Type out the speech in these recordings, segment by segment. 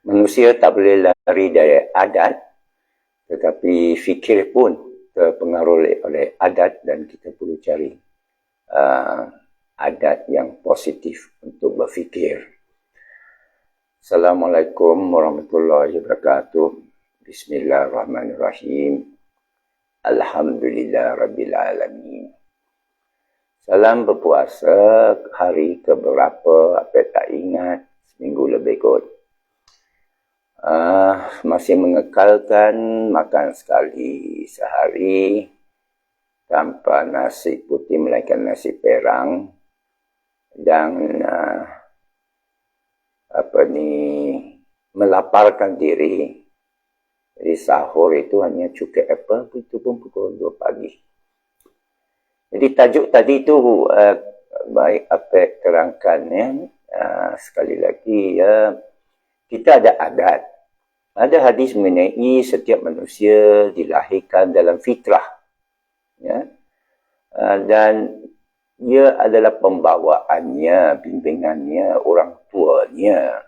Manusia tak boleh lari dari adat, tetapi fikir pun terpengaruh oleh adat dan kita perlu cari adat yang positif untuk berfikir. Assalamualaikum warahmatullahi wabarakatuh. Bismillahirrahmanirrahim. Alhamdulillah Rabbil Alamin. Salam berpuasa hari keberapa, apa tak ingat, seminggu lebih kot. Masih mengekalkan makan sekali sehari tanpa nasi putih melainkan nasi perang dan melaparkan diri. Jadi sahur itu hanya cukup itu pun pukul 2 pagi. Jadi tajuk tadi itu baik apa terangkan ya. Sekali lagi ya, kita ada adat. Ada hadis mengenai setiap manusia dilahirkan dalam fitrah. Ya. Dan ia adalah pembawaannya, bimbingannya, orang tuanya,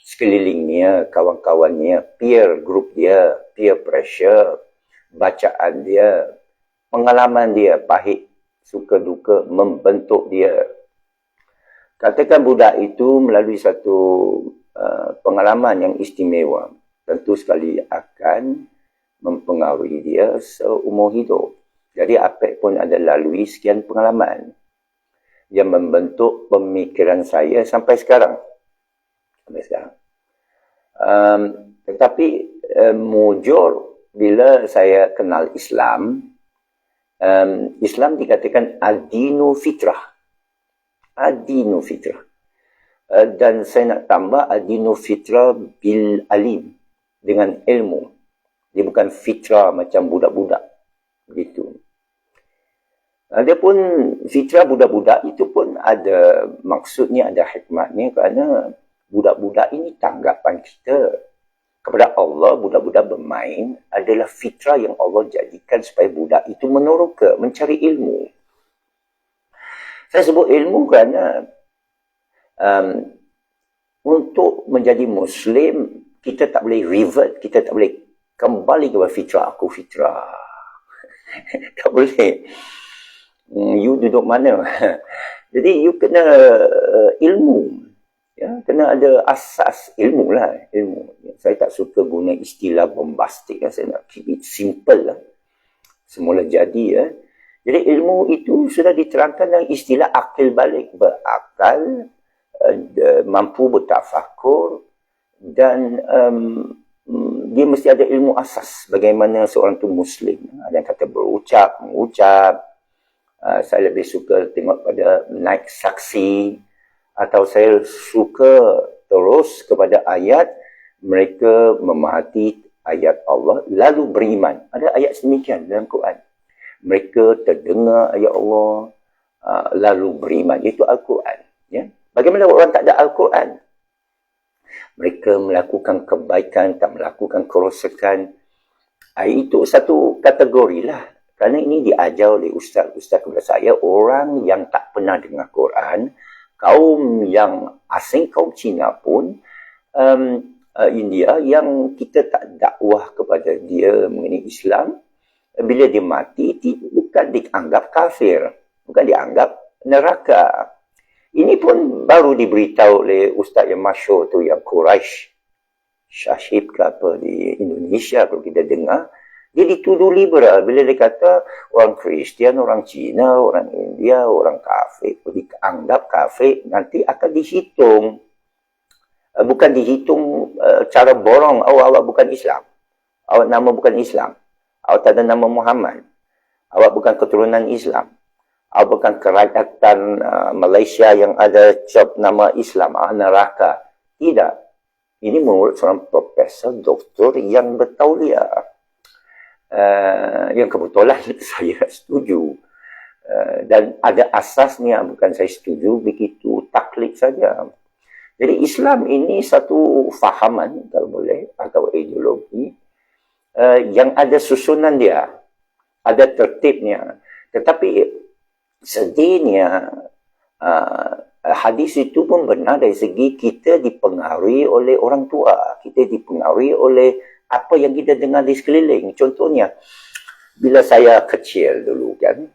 sekelilingnya, kawan-kawannya, peer group dia, peer pressure, bacaan dia, pengalaman dia, pahit, suka duka, membentuk dia. Katakan budak itu melalui satu pengalaman yang istimewa, tentu sekali akan mempengaruhi dia seumur hidup. Jadi apa pun ada lalui sekian pengalaman yang membentuk pemikiran saya sampai sekarang. Tetapi mujur bila saya kenal Islam, Islam dikatakan ad-dinu fitrah. Ad-dinu fitrah. Dan saya nak tambah ad-dinu fitrah bil alim, dengan ilmu. Dia bukan fitrah macam budak-budak. Begitu. Dia pun fitrah budak-budak itu pun ada maksudnya, ada hikmatnya, kerana budak-budak ini tanggapan kita kepada Allah. Budak-budak bermain adalah fitrah yang Allah jadikan supaya budak itu meneroka, mencari ilmu. Saya sebut ilmu kerana untuk menjadi Muslim, kita tak boleh revert, kita tak boleh kembali kepada fitrah. Aku fitrah. Tak boleh. You duduk mana? Jadi you kena ilmu. Ya, kena ada asas ilmu lah. Ilmu. Saya tak suka guna istilah bombastik. Saya nak keep it simple lah. Semula jadi ya. Jadi ilmu itu sudah diterangkan dengan istilah akil balik. Berakal, mampu bertafakur, dan dia mesti ada ilmu asas bagaimana seorang tu Muslim. Ada yang kata berucap, mengucap. Saya lebih suka tengok pada naik saksi, atau saya suka terus kepada ayat mereka memahati ayat Allah lalu beriman. Ada ayat sedemikian dalam Quran. Mereka terdengar ayat Allah lalu beriman. Itu Al-Quran. Ya? Bagaimana orang tak ada Al-Quran? Mereka melakukan kebaikan, tak melakukan kerosakan. Itu satu kategori lah. Kerana ini diajar oleh ustaz-ustaz kepada saya, orang yang tak pernah dengar Quran, kaum yang asing, kaum Cina pun, India, yang kita tak dakwah kepada dia mengenai Islam, bila dia mati, bukan dianggap kafir, bukan dianggap neraka. Ini pun baru diberitahu oleh ustaz yang masyhur tu, yang Quraisy, Syahib ke apa di Indonesia, kalau kita dengar, dia dituduh liberal bila dia kata orang Kristian, orang Cina, orang India, orang kafir, dianggap kafir, nanti akan dihitung. Bukan dihitung cara borong, awak bukan Islam. Awak nama bukan Islam. Awak tak ada nama Muhammad. Awak bukan keturunan Islam. Awak bukan kerajaan Malaysia yang ada cap nama Islam, neraka. Tidak. Ini menurut seorang profesor, doktor yang bertauliah. Yang kebetulan saya setuju. Dan ada asasnya, bukan saya setuju begitu taklid saja. Jadi Islam ini satu fahaman, kalau boleh, atau ideologi, yang ada susunan dia, ada tertibnya. Tetapi sedihnya hadis itu pun benar dari segi kita dipengaruhi oleh orang tua. Kita dipengaruhi oleh apa yang kita dengar di sekeliling. Contohnya, bila saya kecil dulu kan,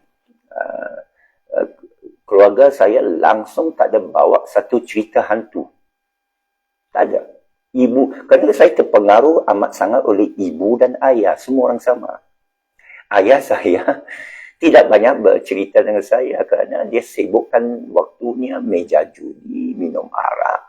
keluarga saya langsung tak ada bawa satu cerita hantu. Tak ada. Ibu, kerana saya terpengaruh amat sangat oleh ibu dan ayah. Semua orang sama. Ayah saya tidak banyak bercerita dengan saya kerana dia sibukkan waktunya meja judi, minum arak.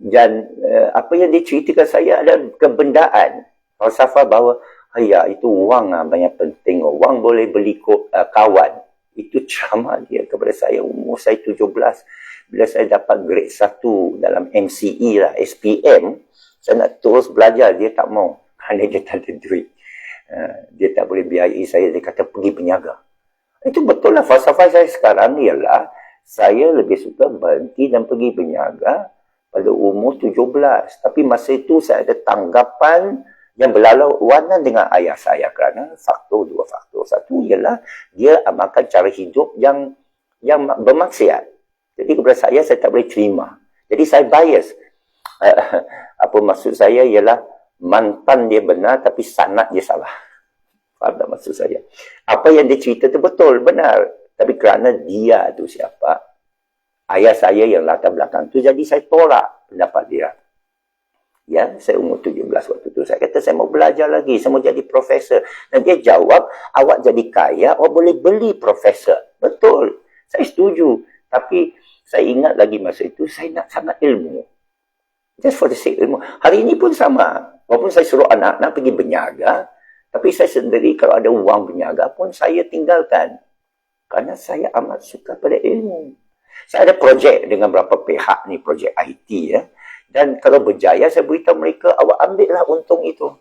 Dan apa yang dia ceritakan saya adalah kebendaan. Falsafah bahawa, ya itu wang banyak penting. Wang boleh beli kawan. Itu ceramah dia kepada saya. Umur saya 17. Bila saya dapat grade 1 dalam MCE lah, SPM, saya nak terus belajar. Dia tak mau. Kerana dia tak ada duit. Dia tak boleh biayai saya. Dia kata pergi berniaga. Itu betul lah. Falsafah saya sekarang ialah saya lebih suka berhenti dan pergi berniaga pada umur 17. Tapi masa itu saya ada tanggapan yang berlawanan dengan ayah saya kerana dua faktor. Satu ialah dia amalkan cara hidup yang bermaksiat. Jadi kepada saya tak boleh terima. Jadi saya bias. Apa maksud saya ialah mantan dia benar tapi sanad dia salah. Faham tak maksud saya? Apa yang dia cerita tu betul, benar. Tapi kerana dia tu siapa? Ayah saya yang latar belakang tu, jadi saya tolak pendapat dia. Ya, saya umur 17 waktu tu. Saya kata saya mau belajar lagi, saya mau jadi profesor. Dan dia jawab, awak jadi kaya, awak boleh beli profesor. Betul. Saya setuju. Tapi saya ingat lagi masa itu, saya nak sangat ilmu. Just for the sake ilmu. Hari ini pun sama. Walaupun saya suruh anak-anak pergi berniaga, tapi saya sendiri kalau ada wang berniaga pun saya tinggalkan. Kerana saya amat suka pada ilmu. Saya ada projek dengan beberapa pihak ni, projek IT ya. Dan kalau berjaya, saya beritahu mereka, awak ambillah untung itu.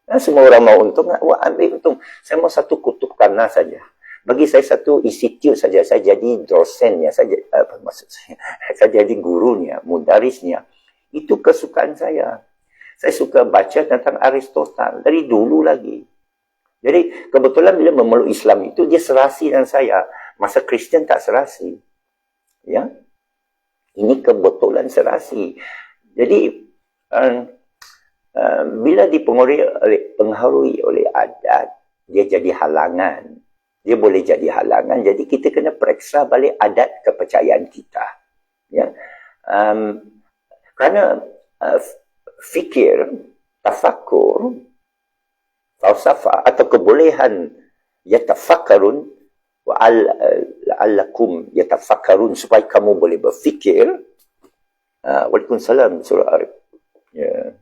Ya, semua orang mau untung, awak ambil untung. Saya mau satu kutub kanan saja. Bagi saya satu institut saja. Saya jadi dosennya saja. Apa maksud saya? Saya jadi gurunya, mudarisnya. Itu kesukaan saya. Saya suka baca tentang Aristotle dari dulu lagi. Jadi kebetulan bila memeluk Islam itu, dia serasi dengan saya. Masa Kristian tak serasi. Ya, ini kebetulan serasi. Jadi bila dipengaruhi oleh adat, dia jadi halangan. Dia boleh jadi halangan. Jadi kita kena periksa balik adat kepercayaan kita. Ya, kerana fikir, tafakur, falsafah atau kebolehan yatafakkarun wa la'allakum yatafakkarun supaya kamu boleh berfikir. Waalaikumsalam surah Arif. Ya.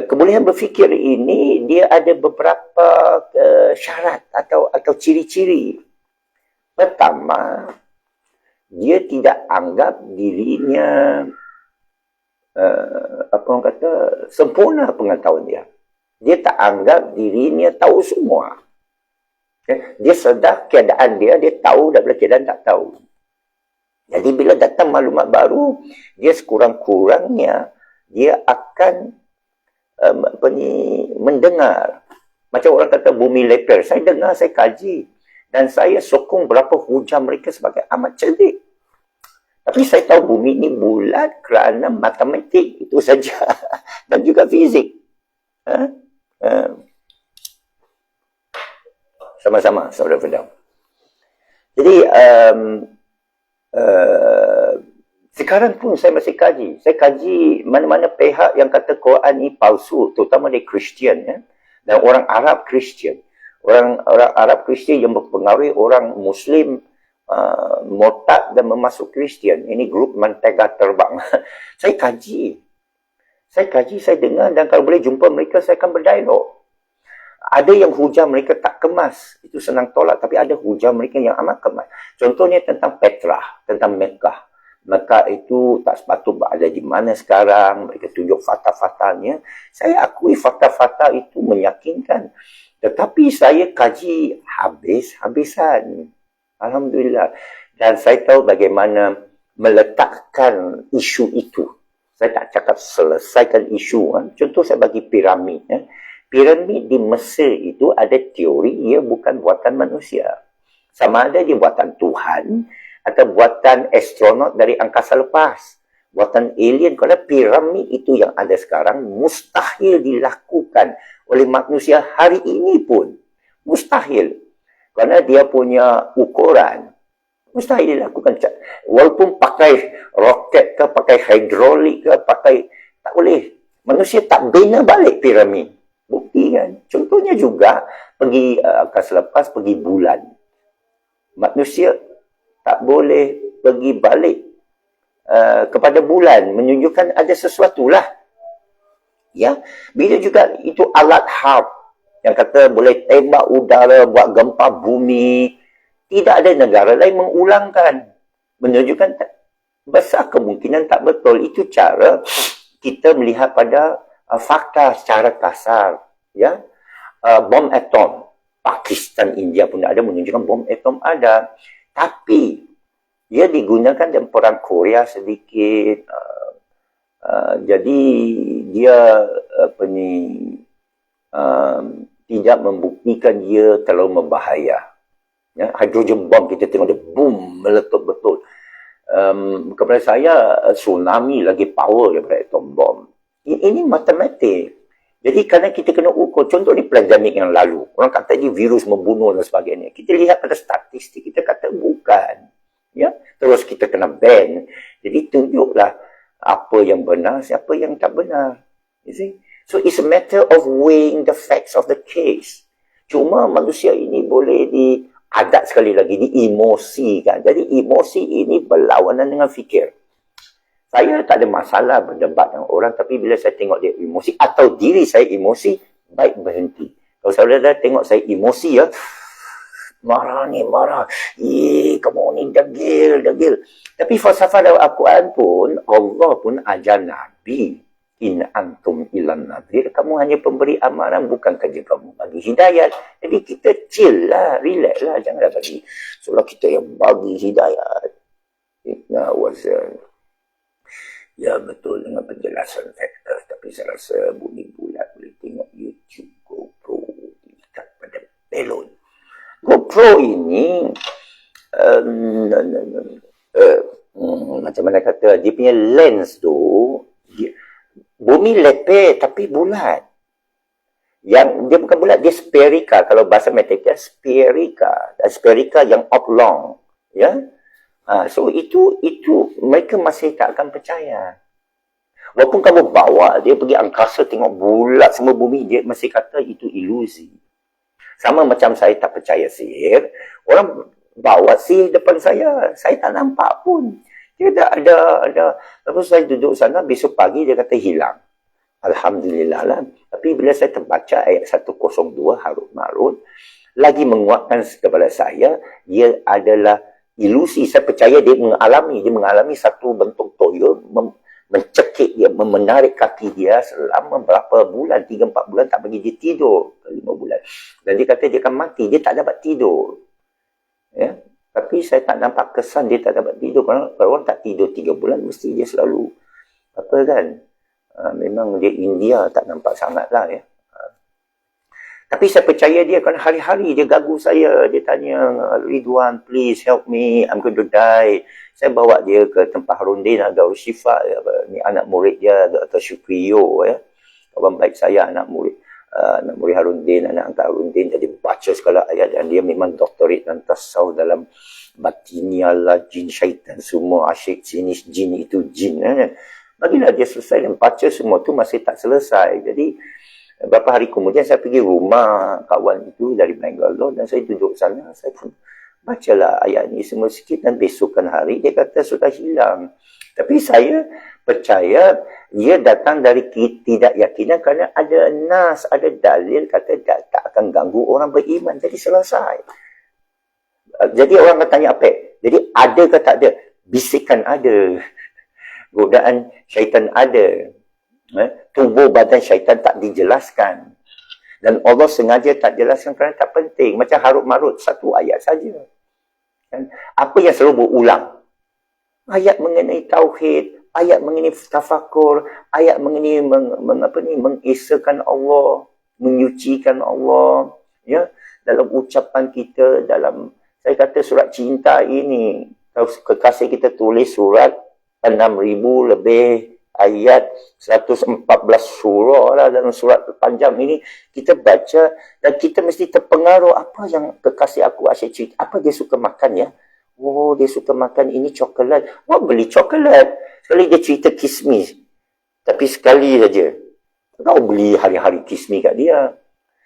Kebolehan berfikir ini dia ada beberapa syarat atau ciri-ciri. Pertama, dia tidak anggap dirinya apa orang kata sempurna pengetahuan dia. Dia tak anggap dirinya tahu semua. Dia sedar keadaan dia tahu daripada keadaan tak tahu. Jadi bila datang maklumat baru, dia sekurang-kurangnya dia akan mendengar. Macam orang kata bumi leper. Saya dengar, saya kaji. Dan saya sokong berapa hujah mereka sebagai amat cerdik. Tapi saya tahu bumi ini bulat kerana matematik. Itu saja. Dan juga fizik. Sama-sama, saudara Fadam. Jadi, sekarang pun saya masih kaji. Saya kaji mana-mana pihak yang kata Quran ini palsu, terutama dari Kristian ya. Dan orang Arab Kristian. Orang Arab Kristian yang mempengaruhi orang Muslim murtad dan memasuk Kristian. Ini grup mentega terbang. Saya kaji. Saya dengar dan kalau boleh jumpa mereka saya akan berdialog. Ada yang hujah mereka tak kemas. Itu senang tolak. Tapi ada hujah mereka yang amat kemas. Contohnya tentang Petra, tentang Mekah. Mekah itu tak sepatut berada di mana sekarang. Mereka tunjuk fakta-faktanya. Saya akui fakta-fakta itu meyakinkan. Tetapi saya kaji habis-habisan. Alhamdulillah. Dan saya tahu bagaimana meletakkan isu itu. Saya tak cakap selesaikan isu. Contoh saya bagi piramid. Piramid di Mesir itu ada teori ia bukan buatan manusia. Sama ada dia buatan Tuhan atau buatan astronot dari angkasa lepas. Buatan alien. Kalau piramid itu yang ada sekarang mustahil dilakukan oleh manusia hari ini pun. Mustahil. Kerana dia punya ukuran. Mustahil dilakukan. Walaupun pakai roket ke, pakai hidrolik ke, pakai... Tak boleh. Manusia tak bina balik piramid. Bukti kan. Contohnya juga, pergi angkasa lepas, pergi bulan. Manusia tak boleh pergi balik kepada bulan. Menunjukkan ada sesuatu lah. Ya. Bila juga itu alat harp yang kata boleh tembak udara, buat gempa bumi. Tidak ada negara lain mengulangkan. Menunjukkan besar kemungkinan tak betul. Itu cara kita melihat pada fakta secara kasar. Ya, bom atom. Pakistan, India pun ada menunjukkan bom atom ada. Tapi, dia digunakan dalam perang Korea sedikit. Jadi, dia tidak membuktikan dia terlalu membahaya. Ya, hidrogen bomb kita tengok dia boom, meletup betul. Kepada saya, tsunami lagi power daripada atom bomb. Ini matematik. Jadi kerana kita kena ukur, contoh ni pandemik yang lalu, orang kata dia virus membunuh dan sebagainya. Kita lihat pada statistik, kita kata bukan. Ya, terus kita kena ban. Jadi tunjuklah apa yang benar, siapa yang tak benar. You see? So it's a matter of weighing the facts of the case. Cuma manusia ini boleh diadat sekali lagi, diemosikan. Jadi emosi ini berlawanan dengan fikir. Saya tak ada masalah berdebat dengan orang, tapi bila saya tengok dia emosi, atau diri saya emosi, baik berhenti. Kalau saudara tengok saya emosi, ya, marah ni, marah. Kamu ni degil. Tapi falsafah dalam Al-Quran pun, Allah pun ajar Nabi. In antum ilan nadhir. Kamu hanya pemberi amaran, bukan kerja kamu bagi hidayat. Jadi kita chill lah, relax lah. Janganlah bagi. Seolah kita yang bagi hidayat. Nah, ya betul dengan penjelasan fakta, tapi saya rasa bunyi bulat boleh tengok YouTube GoPro ikat pada belon. GoPro ini macam mana kata, dia punya lens tu bumi lepeh tapi bulat. Yang dia bukan bulat, dia spherical. Kalau bahasa matematika spherical yang oblong, ya. So itu mereka masih tak akan percaya. Walaupun kamu bawa dia pergi angkasa tengok bulat semua bumi, dia masih kata itu ilusi. Sama macam saya tak percaya sihir, orang bawa sihir depan saya tak nampak pun. Dia ada. Lepas saya duduk sana, besok pagi dia kata hilang. Alhamdulillah lah. Tapi bila saya terbaca ayat 102 Harut Marut, lagi menguatkan kepada saya, dia adalah ilusi. Saya percaya dia mengalami satu bentuk toyo, mencekik dia, menarik kaki dia selama berapa bulan, 3-4 bulan, tak bagi dia tidur, 5 bulan. Dan dia kata dia akan mati, dia tak dapat tidur. Ya? Tapi saya tak nampak kesan dia tak dapat tidur. Kalau orang tak tidur 3 bulan, mesti dia selalu, memang dia India, tak nampak sangat lah, ya. Tapi saya percaya dia, kan hari-hari dia gagu saya. Dia tanya, Ridwan, please help me, I'm going to die. Saya bawa dia ke tempat Harundin, Darul Shifa, ni anak murid dia, Dr. Syukriyo, ya. Kawan baik saya, anak murid Harundin, anak angkat Harundin. Jadi baca segala ayat, dan dia memang doktorit dan tasawuf dalam batinialah, jin, syaitan, semua asyik jenis jin itu jin. Ya. Bagilah dia selesai, dan baca semua tu masih tak selesai. Jadi, beberapa hari kemudian saya pergi rumah kawan itu dari Bangalore, dan saya duduk sana, saya pun bacalah ayat ni semua sikit, dan besokan hari dia kata sudah hilang. Tapi saya percaya dia datang dari ketidakyakinan, kerana ada nas, ada dalil kata tak akan ganggu orang beriman. Jadi selesai. Jadi orang akan tanya apa? Jadi ada ke tak ada? Bisikan ada. Godaan syaitan ada. Tubuh badan syaitan tak dijelaskan. Dan Allah sengaja tak jelaskan kerana tak penting. Macam Harut Marut, satu ayat saja. Apa yang selalu berulang? Ayat mengenai tauhid, ayat mengenai tafakur, ayat mengenai mengesakan Allah, menyucikan Allah, ya, dalam ucapan kita, dalam Saya kata surat cinta ini, kalau kekasih kita tulis surat 6,000 lebih ayat, 114 surah lah dalam surat panjang ini, kita baca dan kita mesti terpengaruh apa yang kekasih aku asyik cerita. Apa dia suka makan ya? Oh, dia suka makan ini coklat. Wah, beli coklat. Sekali dia cerita kismis. Tapi sekali saja. Kau beli hari-hari kismis kat dia.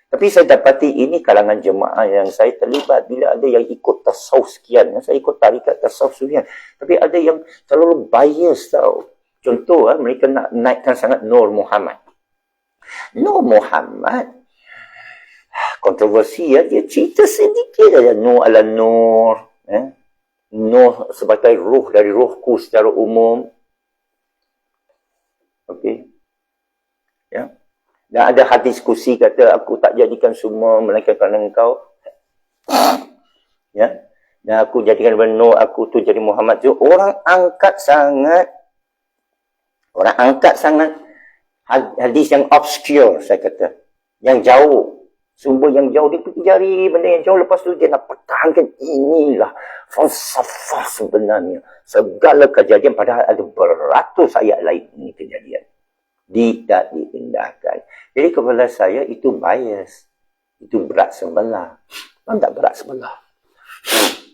Tapi saya dapati ini kalangan jemaah yang saya terlibat. Bila ada yang ikut tasawuf sekian. Saya ikut tarikat tasawuf sekian. Tapi ada yang terlalu bias tau. Contoh, mereka nak naikkan sangat Nur Muhammad. Nur Muhammad, kontroversi ya, dia cerita sedikit saja. Nur ala Nur. Nur sebagai ruh dari ruhku secara umum. Okey. Ya. Dan ada hadis kursi kata, aku tak jadikan semua melainkan kerana engkau. Ya. Dan aku jadikan Nur, aku tu jadi Muhammad tu. Orang angkat sangat hadis yang obscure, saya kata. Yang jauh. Sumber yang jauh. Dia pergi cari benda yang jauh. Lepas tu dia nak pertahankan. Inilah falsafah sebenarnya. Segala kejadian padahal ada beratus ayat lain ini kejadian. Tidak diindahkan. Jadi kepada saya itu bias. Itu berat sebelah. Kan tak berat sebelah.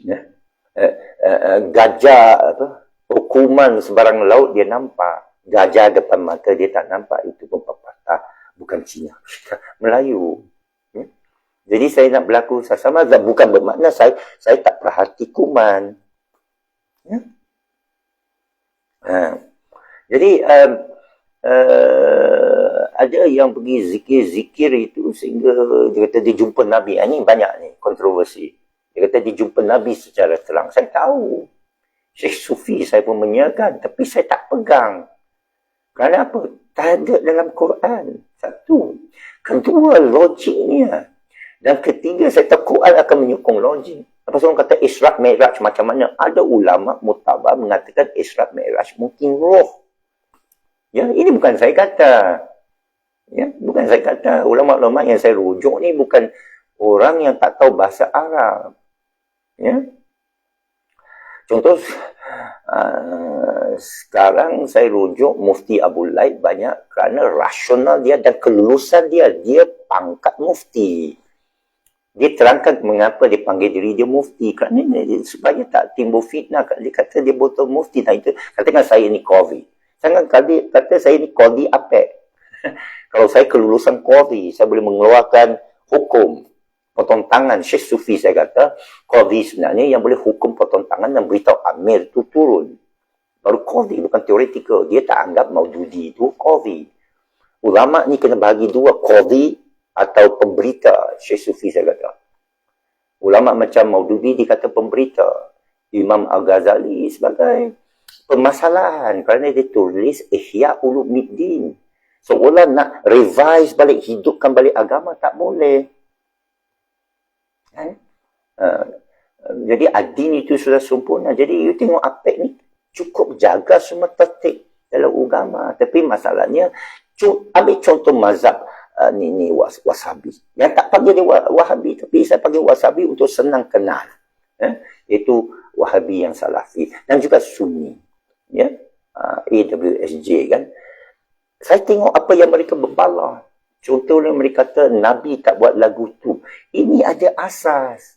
Ya. Gajah, hukuman sebarang laut dia nampak. Gajah depan mata dia tak nampak. Itu pun pepatah. Bukan Cina. Melayu. Ya? Jadi saya nak berlaku sama. Bukan bermakna saya tak perhati kuman. Ya? Jadi ada yang pergi zikir-zikir itu sehingga dia kata dia jumpa Nabi. Ini banyak ni kontroversi. Dia kata dia jumpa Nabi secara terang. Saya tahu. Syekh Sufi saya pun menyiarkan. Tapi saya tak pegang. Kerana apa? Tak ada dalam Quran. Satu. Kedua, logiknya. Dan ketiga, saya tahu Quran akan menyokong logik. Lepas orang kata Isra' Mi'raj macam mana? Ada ulama mutabar mengatakan Isra' Mi'raj mungkin roh. Ya, ini bukan saya kata. Ya, bukan saya kata. Ulama-ulama yang saya rujuk ni bukan orang yang tak tahu bahasa Arab. Ya. Contoh, sekarang saya rujuk Mufti Abdul Laib banyak kerana rasional dia dan kelulusan dia. Dia pangkat mufti. Dia terangkan mengapa dia panggil diri dia mufti. Kerana supaya tak timbul fitnah. Dia kata dia botol mufti. Nah, itu katakan saya ni qadhi. Jangan kata saya ni qadhi apek. Kalau saya kelulusan qadhi, saya boleh mengeluarkan hukum potong tangan. Syekh Sufi saya kata, qadhi sebenarnya yang boleh hukum potong tangan dan beritahu amir tu turun. Baru qadhi, bukan teoretikal. Dia tak anggap Maududi itu qadhi. Ulama ni kena bagi dua, qadhi atau pemberita. Syekh Sufi saya kata. Ulama macam Maududi dikata pemberita. Imam Al-Ghazali sebagai permasalahan. Kerana dia tulis Ihya Ulumuddin. Seolah nak revise balik, hidupkan balik agama, tak boleh. Jadi adin itu sudah sempurna. Jadi you tengok apek ni cukup jaga semua tertib dalam agama. Tapi masalahnya ambil contoh mazhab ni Wasabi. Yang tak panggil dia Wahabi, tapi saya panggil Wasabi untuk senang kenal. Iaitu Wahabi yang Salafi dan juga Sunni. Ya, AWSJ kan. Saya tengok apa yang mereka berbalah. Contohnya mereka kata Nabi tak buat lagu tu. Ini ada asas.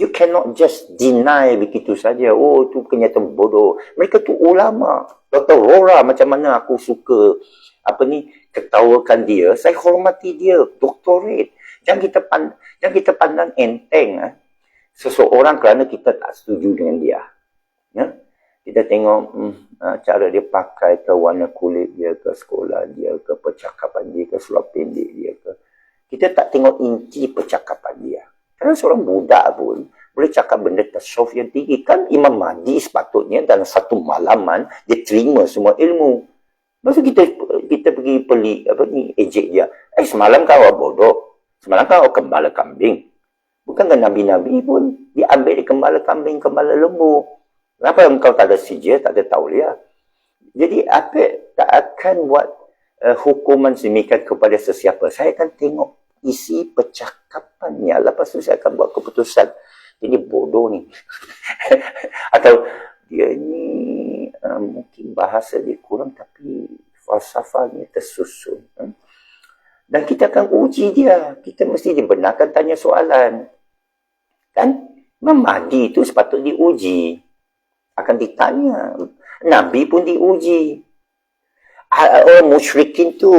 You cannot just deny begitu saja. Oh, tu kenyataan bodoh. Mereka tu ulama. Dr. Rora macam mana aku suka ketawakan dia. Saya hormati dia. Doktorat. Jangan kita pandang enteng seseorang kerana kita tak setuju dengan dia. Ya? Kita tengok cara dia pakai ke, warna kulit dia ke, sekolah dia ke, percakapan dia ke, seluar pendek dia ke. Kita tak tengok inti percakapan dia. Kerana seorang budak pun boleh cakap benda tasawuf yang tinggi. Kan Imam Mahdi sepatutnya dalam satu malaman dia terima semua ilmu. Lepas kita pergi ejek dia. Semalam kau bodoh. Semalam kau kembala kambing. Bukankah Nabi-Nabi pun diambil di kembala kambing, kembala lembu. Kenapa engkau tak ada sijil, tak ada tauliah? Jadi, apa tak akan buat hukuman sedemikian kepada sesiapa. Saya akan tengok isi percakapannya. Lepas tu saya akan buat keputusan. Dia bodoh ni. Atau dia ni mungkin bahasa dia kurang tapi falsafahnya tersusun. Dan kita akan uji dia. Kita mesti dibenarkan tanya soalan. Kan? Imam Mahdi itu sepatutnya diuji. Akan ditanya. Nabi pun diuji. Orang musyrikin tu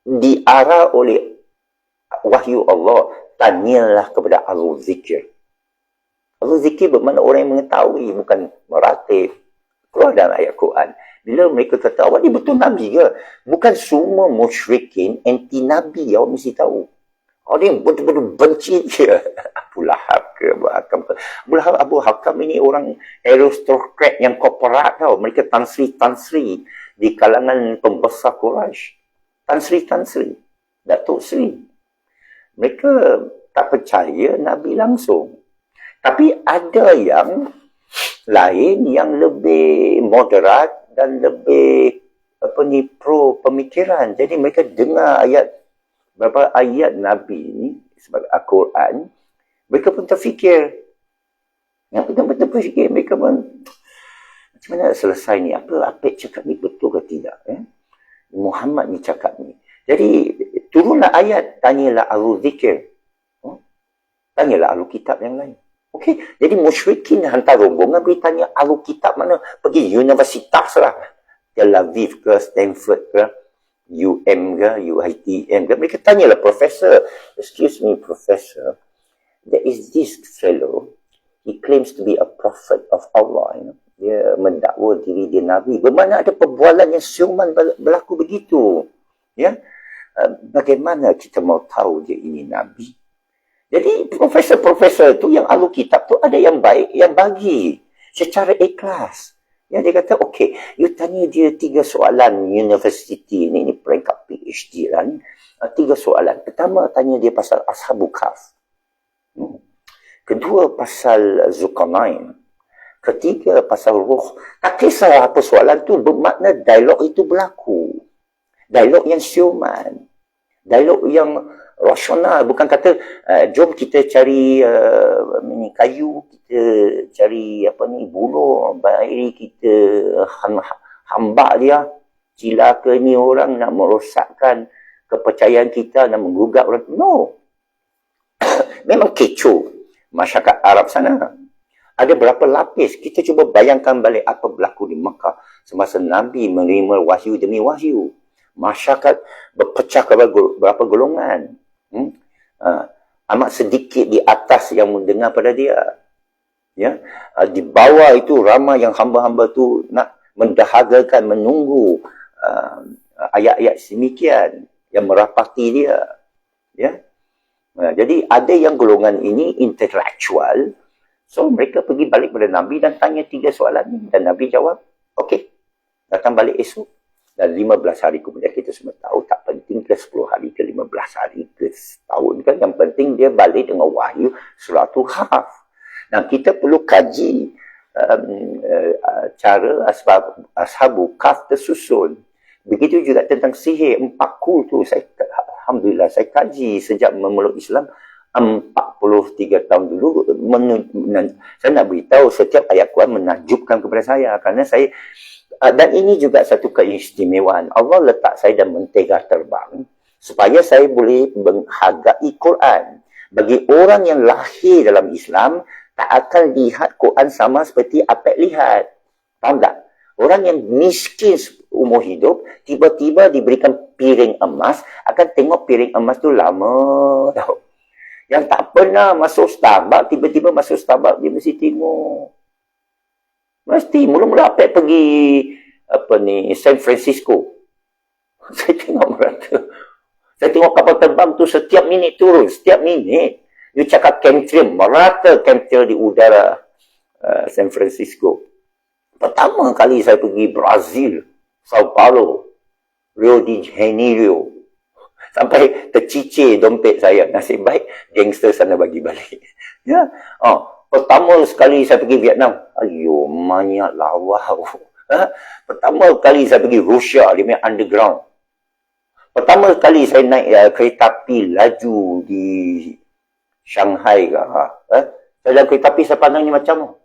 diarah oleh wahyu Allah. Tanyalah kepada Ahlul Zikir. Ahlul Zikir bermakna orang yang mengetahui, bukan meratib. Keluar dalam ayat Quran. Bila mereka kata, awak ni betul Nabi ke? Bukan semua musyrikin anti-Nabi, awak mesti tahu. Awak ni betul-betul benci dia. Abu Lahab ke, Abu Hakam ke. Abu Hakam ini orang aristokrat yang korporat tau. Mereka Tansri di kalangan pembesar Quraisy. Tansri, Datuk Sri. Mereka tak percaya Nabi langsung. Tapi ada yang lain yang lebih moderat dan lebih pro pemikiran. Jadi mereka dengar beberapa ayat Nabi ini sebagai Al-Quran, mereka pun terfikir. Yang betul-betul berfikir, mereka pun macam mana selesai ni? Apa cakap ni betul ke tidak? Muhammad ni cakap ni. Jadi turunlah ayat, tanyalah Ahlul Zikir. Tanyalah Ahlul Kitab yang lain. Okey, jadi musyrikin hantar rombongan pergi tanya Ahlul Kitab mana? Pergi universitas lah. Tel Aviv ke, Stanford ke, UM ke, UITM ke. Mereka tanyalah profesor. Excuse me, professor. There is this fellow. He claims to be a prophet of Allah. You know? Dia mendakwa diri dia Nabi. Bermakna ada perbualan yang siuman berlaku begitu. Ya, bagaimana kita mau tahu dia ini Nabi? Jadi profesor-profesor tu yang Ahlul Kitab tu ada yang baik, yang bagi secara ikhlas. Ya, dia kata, okey, you tanya dia 3 soalan universiti ni peringkat PhD lah ni. 3 soalan. Pertama, tanya dia pasal Ashabul Kahf. Kedua, pasal Zulkarnain. Ketiga, pasal Ruh. Tak kisah apa soalan tu, bermakna dialog itu berlaku. Dialog yang siuman. Dialog yang rasional. Bukan kata, jom kita cari kayu, kita cari buluh, baik kita hamba dia. Cilaka ni orang nak merosakkan kepercayaan kita, nak menggugat orang. No. Memang kecoh masyarakat Arab sana. Ada berapa lapis. Kita cuba bayangkan balik apa berlaku di Mekah semasa Nabi menerima wahyu demi wahyu. Masyarakat berpecah kepada berapa golongan. Amat sedikit di atas yang mendengar pada dia. Ya, di bawah itu ramai yang hamba-hamba tu nak mendahagakan, menunggu ayat-ayat semikian yang merapati dia. Ya. Jadi ada yang golongan ini intelektual. So mereka pergi balik pada Nabi dan tanya 3 soalan ni. Dan Nabi jawab, okey, datang balik esok. Dan 15 hari kemudian kita semua tahu tak penting ke 10 hari ke 15 hari ke setahun kan. Yang penting dia balik dengan wahyu suratul Kahf. Dan kita perlu kaji cara Ashabul Kahf tersusun. Begitu juga tentang sihir 4 kul tu. Alhamdulillah saya kaji sejak memeluk Islam 43 tahun dulu. Saya nak beritahu setiap ayat Quran menakjubkan kepada saya. Kerana saya dan ini juga satu keistimewaan. Allah letak saya dalam mentega terbang supaya saya boleh menghargai Quran. Bagi orang yang lahir dalam Islam, tak akan lihat Quran sama seperti apa lihat. Faham tak? Orang yang miskin umur hidup, tiba-tiba diberikan piring emas, akan tengok piring emas tu lama tau. Yang tak pernah masuk Starbucks, tiba-tiba masuk Starbucks, dia mesti tengok. Mesti mula-mula Apek pergi San Francisco. Saya tengok merata. Saya tengok kapal terbang tu setiap minit turun, setiap minit. Dia cakap chemtrail, merata chemtrail di udara San Francisco. Pertama kali saya pergi Brazil, Sao Paulo, Rio de Janeiro. Sampai tercicir dompet saya. Nasib baik, gangster sana bagi balik. Ya. Pertama sekali saya pergi Vietnam. Ayo, banyak lawa. Pertama kali saya pergi Rusia, dia punya underground. Pertama kali saya naik kereta api laju di Shanghai ke. Saya dalam kereta api, saya pandang ni macam,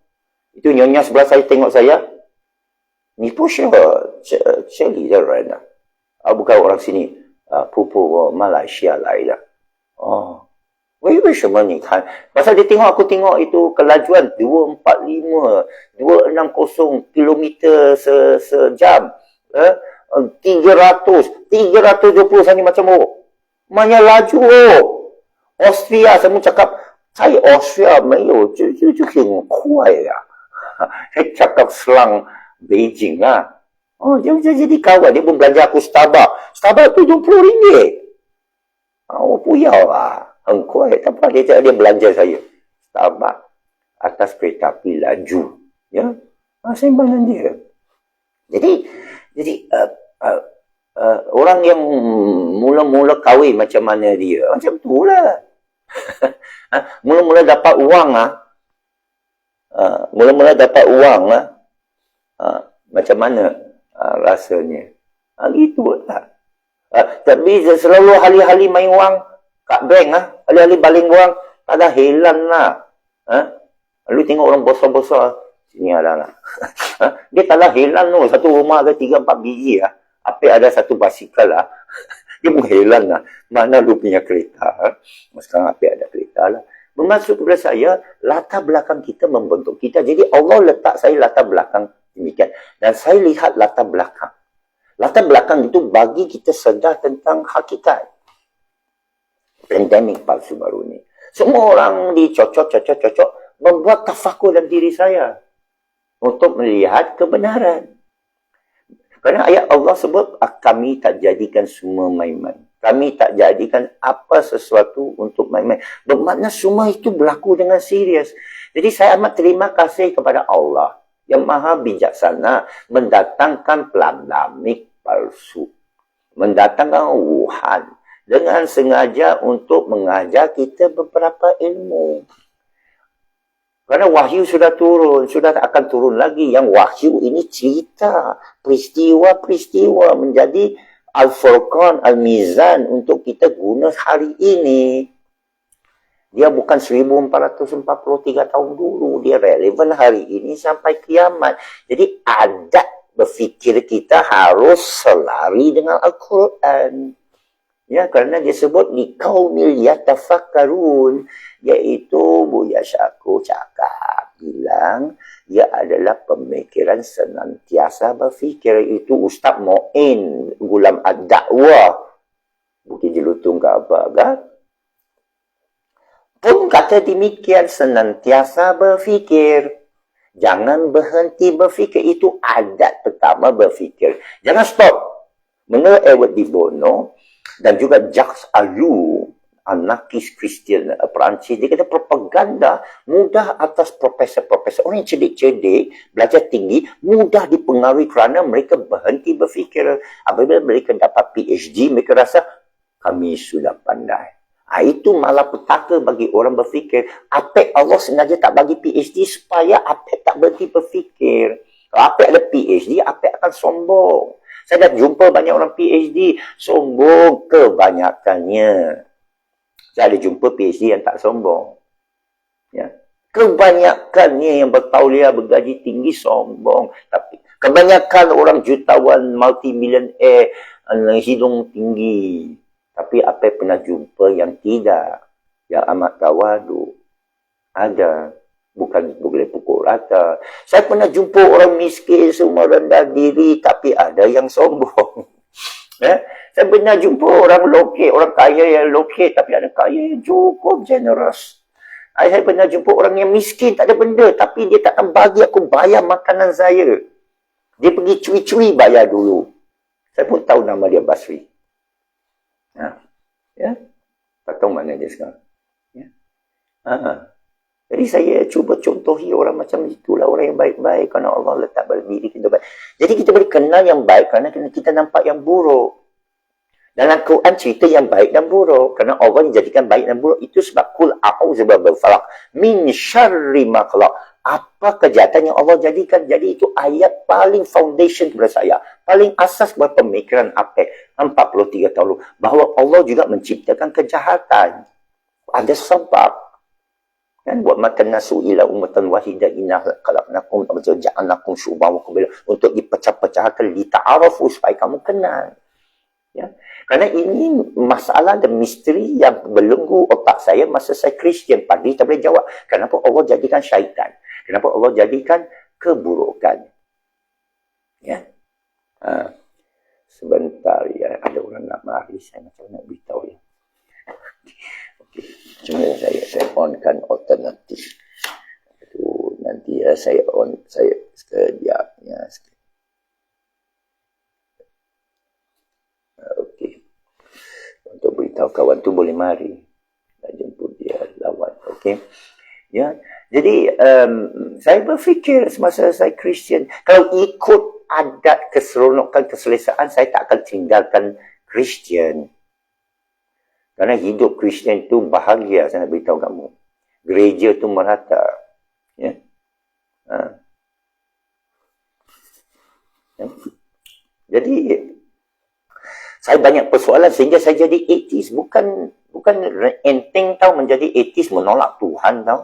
itu nyonya sebelah saya tengok saya, ni pun Shirley je right now. Bukan orang sini, pupu Malaysia lah. Oh. 为什么你看 pasal dia tengok aku tengok itu kelajuan 245 260 km sejam 320 sana macam banyak laju Austria saya cakap saya Austria 没有就很快呀saya cakap selang Beijing lah dia jadi kawan dia pun belanja aku Starbucks tu RM20 我不要啊很快tanpa dia belanja saya Starbucks atas kereta api laju ya seimbang dengan dia jadi orang yang mula-mula kahwin macam mana dia macam tu lah mula-mula dapat uang macam mana rasanya gitulah tapi selalu hari-hari main wang kat bank hari-hari baling wang tak ada helan lah lalu tengok orang bosor-bosor sini ada lah dia tak ada helan tu satu rumah ada 3-4 biji apa ada satu basikal dia pun helan lah mana lu punya kereta sekarang apa ada kereta lah bermaksud kepada saya latar belakang kita membentuk kita jadi Allah letak saya latar belakang demikian dan saya lihat latar belakang itu bagi kita sedar tentang hakikat pandemik palsu baru ni. Semua orang dicocok membuat tafakur dalam diri saya untuk melihat kebenaran. Kerana ayat Allah sebut, kami tak jadikan semua main-main. Kami tak jadikan apa sesuatu untuk main-main. Bermakna semua itu berlaku dengan serius. Jadi saya amat terima kasih kepada Allah yang maha bijaksana mendatangkan pandemik palsu. Mendatangkan Wuhan. Dengan sengaja untuk mengajar kita beberapa ilmu. Kerana wahyu sudah turun, sudah tak akan turun lagi. Yang wahyu ini cerita, peristiwa-peristiwa menjadi Al-Furqan, Al-Mizan untuk kita guna hari ini. Dia bukan 1443 tahun dulu, dia relevan hari ini sampai kiamat. Jadi adat berfikir kita harus selari dengan Al-Quran. Ya, kerana dia sebut liqaumil yatafakkarun, iaitu Buya Syaku cakap bilang ia adalah pemikiran senantiasa berfikir. Itu Ustaz Mu'in Gulam Ad-Da'wah Bukit Jelutong ke apa kan? Pun kata demikian, senantiasa berfikir. Jangan berhenti berfikir. Itu adat pertama berfikir. Jangan stop. Menurut Edward de Bono dan juga Jacques Ellul, anarkis Kristian Perancis, dia kata propaganda mudah atas profesor-profesor. Orang yang cerdik-cerdik, belajar tinggi, mudah dipengaruhi kerana mereka berhenti berfikir. Apabila mereka dapat PhD, mereka rasa kami sudah pandai. Itu malapetaka bagi orang berfikir. Apek Allah sengaja tak bagi PhD supaya Apek tak berhenti berfikir. Kalau Apek ada PhD, Apek akan sombong. Saya dah jumpa banyak orang PhD, sombong kebanyakannya. Saya ada jumpa PhD yang tak sombong. Ya. Kebanyakannya yang bertauliah, bergaji tinggi, sombong. Tapi kebanyakan orang jutawan, multi-millionaire, hidung tinggi. Tapi apa pernah jumpa yang tidak? Yang amat tawadu. Ada. Bukan boleh pukul rata. Saya pernah jumpa orang miskin, semua rendah diri, tapi ada yang sombong. Saya pernah jumpa orang lokek, orang kaya yang lokek, tapi ada kaya yang cukup generous. Saya pernah jumpa orang yang miskin, tak ada benda, tapi dia takkan bagi aku bayar makanan saya. Dia pergi curi-curi bayar dulu. Saya pun tahu nama dia Basri. Ya, tak tahu mana dia sekarang. Ya. Jadi saya cuba contohi orang macam itulah, orang yang baik-baik kerana Allah letak dalam diri kita baik. Jadi kita boleh kenal yang baik kerana kita nampak yang buruk. Dalam Quran cerita yang baik dan buruk. Kerana Allah menjadikan baik dan buruk itu sebab kul a'udzu birabbil falaq min syarri ma khalaq. Apa kejahatan yang Allah jadikan. Jadi itu ayat paling foundation kepada saya. Paling asas kepada pemikiran Apek 43 tahun lalu. Bahawa Allah juga menciptakan kejahatan. Ada sebab. Kan buat makan nasu ila ummatan wahidah inna khalaqnakum wa ja'alnakum syu'uban wa qabila, untuk dipecah-pecahkan lita'arafu, supaya kamu kenal. Ya. Karena ini masalah dan misteri yang belenggu otak saya masa saya Kristian. Padri tak boleh jawab. Kenapa Allah jadikan syaitan? Kenapa Allah jadikan keburukan? Ya. Sebentar ya, ada orang nak mari, saya macam nak beritahu ya. Okey, cuma saya onkan alternatif. Itu nanti ya saya sekejap ya. Okey. Untuk beritahu kawan tu boleh mari. Nak jemput dia lawan. Okey. Ya. Jadi saya berfikir semasa saya Kristian, kalau ikut adat keseronokan keselesaan, saya tak akan tinggalkan Kristian. Karena hidup Kristian itu bahagia, saya nak beritahu kamu. Gereja tu merata. Ya. Ya. Jadi saya banyak persoalan sehingga saya jadi ateis. Bukan enteng tahu menjadi ateis, menolak Tuhan tahu.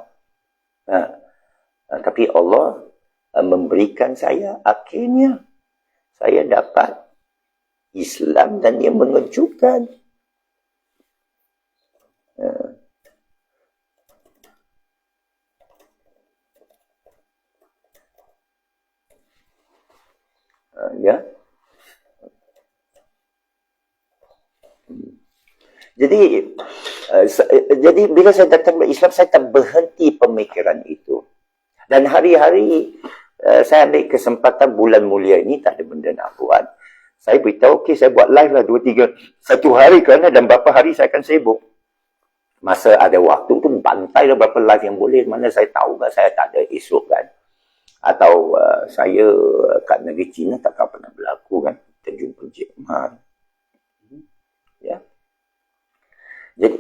Tapi Allah memberikan saya, akhirnya saya dapat Islam dan dia mengejutkan. Ya. Jadi bila saya datang ke Islam, saya tak berhenti pemikiran itu. Dan hari-hari saya ambil kesempatan bulan mulia ini, tak ada benda nak buat. Saya beritahu, okey, saya buat live lah 2-3 satu hari, kerana dan berapa hari saya akan sibuk. Masa ada waktu tu bantai lah berapa live yang boleh. Mana saya tahu kan, saya tak ada esok kan. Atau saya kat negeri China takkan pernah berlaku kan. Kita jumpa Cik Mat. Ya.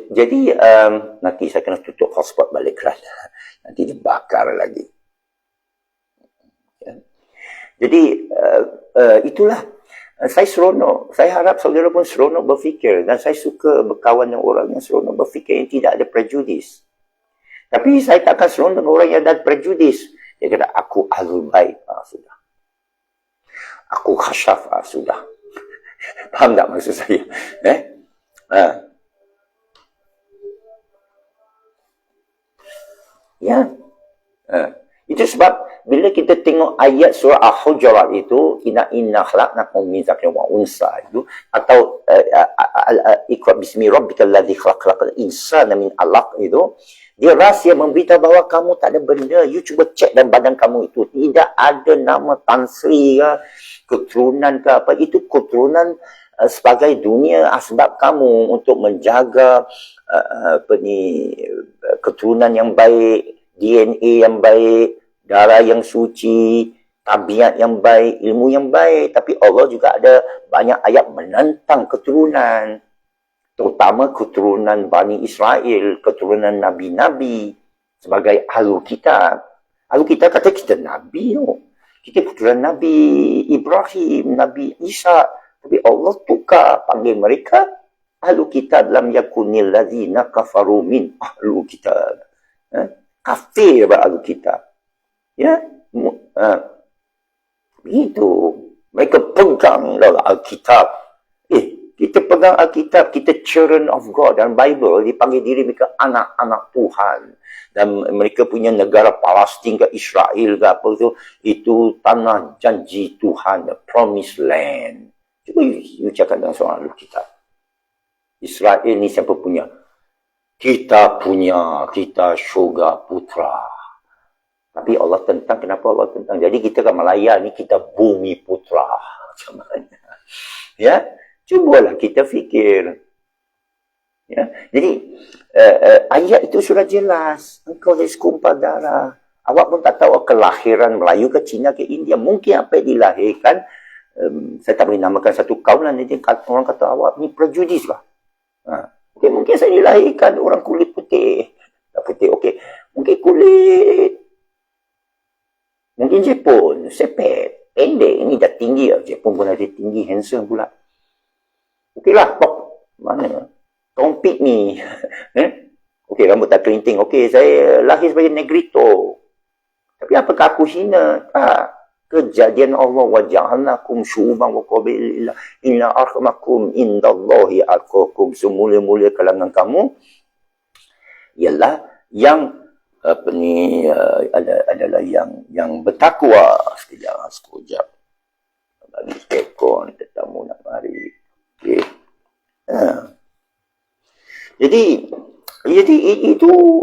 Jadi nanti saya kena tutup hotspot balik kerana nanti dia bakar lagi. Ya. Jadi itulah, saya seronok. Saya harap saudara pun seronok berfikir. Dan saya suka berkawan dengan orang yang seronok berfikir, yang tidak ada prejudis. Tapi saya tak akan seronok dengan orang yang ada prejudis. Dia kata, aku ahlul bait. Sudah. Aku khasyaf. Sudah. Faham tak maksud saya? Ya. Itu sebab bila kita tengok ayat surah Al-Hujurat itu, inna khalaqnakum min dzakarin wa unsa itu, atau iqra bismi rabbikal ladzi khalaqal insana min 'alaq itu, dia rahsia memberitahu bahawa kamu tak ada benda. You cuba cek dalam badan kamu itu, tidak ada nama Tan Sri ke, keturunan ke apa. Itu keturunan sebagai dunia asbab kamu untuk menjaga keturunan yang baik, DNA yang baik, darah yang suci, tabiat yang baik, ilmu yang baik. Tapi Allah juga ada banyak ayat menentang keturunan, terutama keturunan Bani Israel, keturunan Nabi-Nabi sebagai ahlu kitab. Ahlu kitab kata kita Nabi, kita keturunan Nabi Ibrahim, Nabi Isa. Tapi Allah tukar panggil mereka ahlu kitab, lam yakunil ladzina kafaru min ahlu kitab. Kafir ahlu kitab. Ya, begitu. Mereka pegang dalam Alkitab. Kita pegang Alkitab, kita children of God. Dan Bible dipanggil diri mereka anak-anak Tuhan. Dan mereka punya negara Palestin ke Israel ke apa itu tanah janji Tuhan, the promised land. Cuba you cakap dengan seorang Alkitab. Israel ni siapa punya? Kita punya, kita syurga putra. Tapi Allah tentang, kenapa Allah tentang? Jadi kita kat Malaya ni, kita bumi putra. Macam mana? Ya, cubalah kita fikir. Ya, jadi ayat itu sudah jelas. Engkau dari sekumpal darah. Awak pun tak tahu kelahiran Melayu ke Cina ke India. Mungkin apa yang dilahirkan, saya tak boleh namakan satu kaum lah. Nanti orang kata awak ni prejudis lah. Okay, mungkin saya dilahirkan orang kulit putih. Putih, okey. Mungkin kulit. Mungkin Jepun, sepet, pendek. Ini dah tinggi lah. Jepun pun ada tinggi, handsome pula. Okeylah, pop. Mana? Tompik ni. Okey, rambut tak kerinting. Okey, saya lahir sebagai negrito. Tapi apakah aku hina? Tak. Kejadian Allah, waja'alnakum syu'uban wa qabaila inna akramakum indallahi atqakum. Semula-mula kalangan kamu ialah yang adalah yang bertakwa. Sekejap. Bagi tekon tetamu nak mari. Okey. Jadi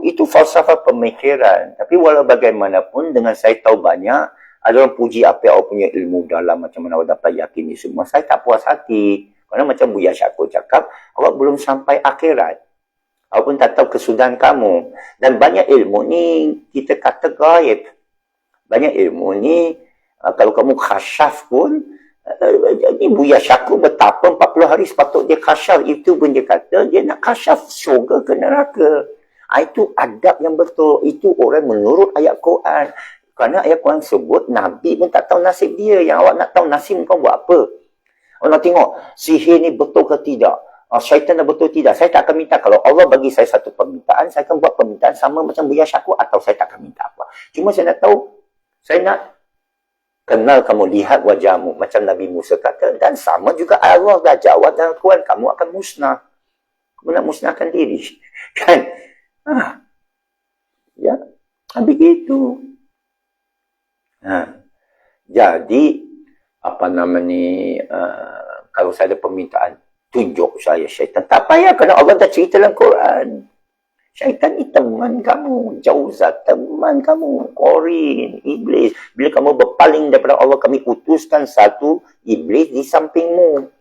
itu falsafah pemikiran. Tapi walau bagaimanapun, dengan saya tahu banyak, ada orang puji apa yang awak punya ilmu dalam, macam mana awak dapat yakin ni semua. Saya tak puas hati. Kerana macam Buya Syakul cakap, awak belum sampai akhirat. Awak pun tak tahu kesudahan kamu. Dan banyak ilmu ni kita kata gaib. Banyak ilmu ni, kalau kamu khasyaf pun, ni Buya Syakul betapa 40 hari sepatut dia khasyaf. Itu pun dia kata, dia nak khasyaf syurga ke neraka. Itu adab yang betul. Itu orang menurut ayat Quran. Kerana ayat Quran sebut, Nabi pun tak tahu nasib dia. Yang awak nak tahu nasib kau buat apa? Awak nak tengok, sihir ni betul ke tidak? Syaitan dah betul tidak? Saya tak akan minta. Kalau Allah bagi saya satu permintaan, saya akan buat permintaan sama macam Buya Syakul, atau saya tak akan minta apa. Cuma saya nak tahu, saya nak kenal kamu, lihat wajahmu. Macam Nabi Musa kata. Dan sama juga Allah dah jawab dalam Quran, kamu akan musnah. Kamu nak musnahkan diri. Kan? Ya. Begitu. Jadi, apa nama ni, kalau saya ada permintaan, tunjuk saya syaitan. Tak payah, kerana Allah dah cerita dalam Quran. Syaitan ni teman kamu. Jauzat, teman kamu. Korin, iblis. Bila kamu berpaling daripada Allah, kami utuskan satu iblis di sampingmu.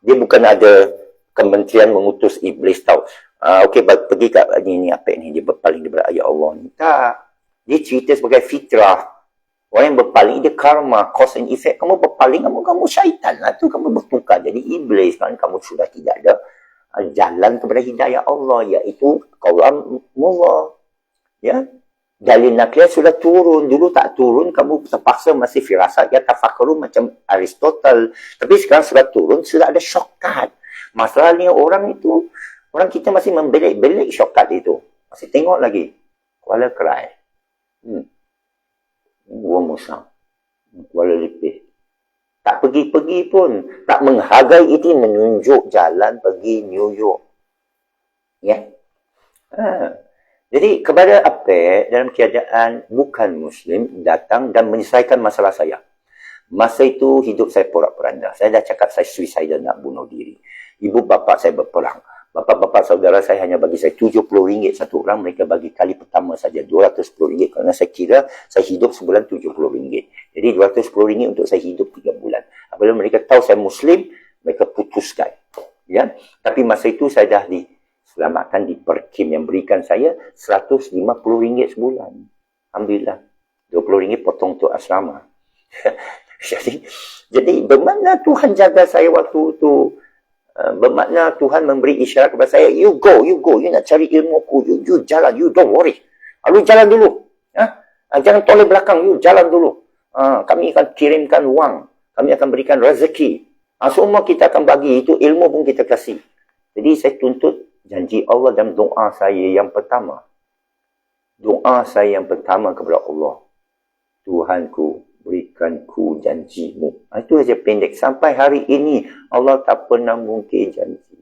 Dia bukan ada kementerian mengutus iblis tau. Okey, pergi kat ni apa ni. Dia berpaling daripada ayat Allah ni. Tak. Dia cerita sebagai fitrah. Orang yang berpaling, dia karma, cause and effect. Kamu berpaling, kamu syaitan lah tu. Kamu bertukar jadi iblis. Kan kamu sudah tidak ada jalan kepada hidayah Allah, iaitu qalamullah. Ya. Dalil nakliyah sudah turun. Dulu tak turun, kamu terpaksa masih firasat, ya tafakkaru macam Aristotle. Tapi sekarang sudah turun, sudah ada shortcut. Masalahnya orang itu, orang kita masih membelik-belik shortcut itu. Masih tengok lagi. Kuala Krai. Gua Musang. Kuala Lumpur. Tak pergi-pergi pun. Tak menghargai itu, menunjuk jalan pergi New York. Ya. Jadi, kepada apa dalam keadaan bukan Muslim, datang dan menyelesaikan masalah saya. Masa itu, hidup saya porak-poranda. Saya dah cakap saya suicide, nak bunuh diri. Ibu bapa saya berperang. Bapa-bapa saudara saya hanya bagi saya RM70 satu orang. Mereka bagi kali pertama saja RM210. Kerana saya kira saya hidup sebulan RM70. Jadi RM210 untuk saya hidup 3 bulan. Apabila mereka tahu saya Muslim, mereka putuskan. Ya? Tapi masa itu saya dah diselamatkan di Perkim yang berikan saya RM150 sebulan. Alhamdulillah. RM20 potong untuk asrama. jadi bermakna Tuhan jaga saya waktu itu. Bermakna Tuhan memberi isyarat kepada saya, you go, you nak cari ilmu aku, you jalan, you don't worry. Lu jalan dulu. Jangan toleh belakang, you jalan dulu. Kami akan kirimkan wang, kami akan berikan rezeki. Semua kita akan bagi, itu ilmu pun kita kasih. Jadi saya tuntut janji Allah dalam doa saya yang pertama. Doa saya yang pertama kepada Allah. Tuhanku, berikanku janjimu. Itu saja pendek. Sampai hari ini, Allah tak pernah mungkir janji.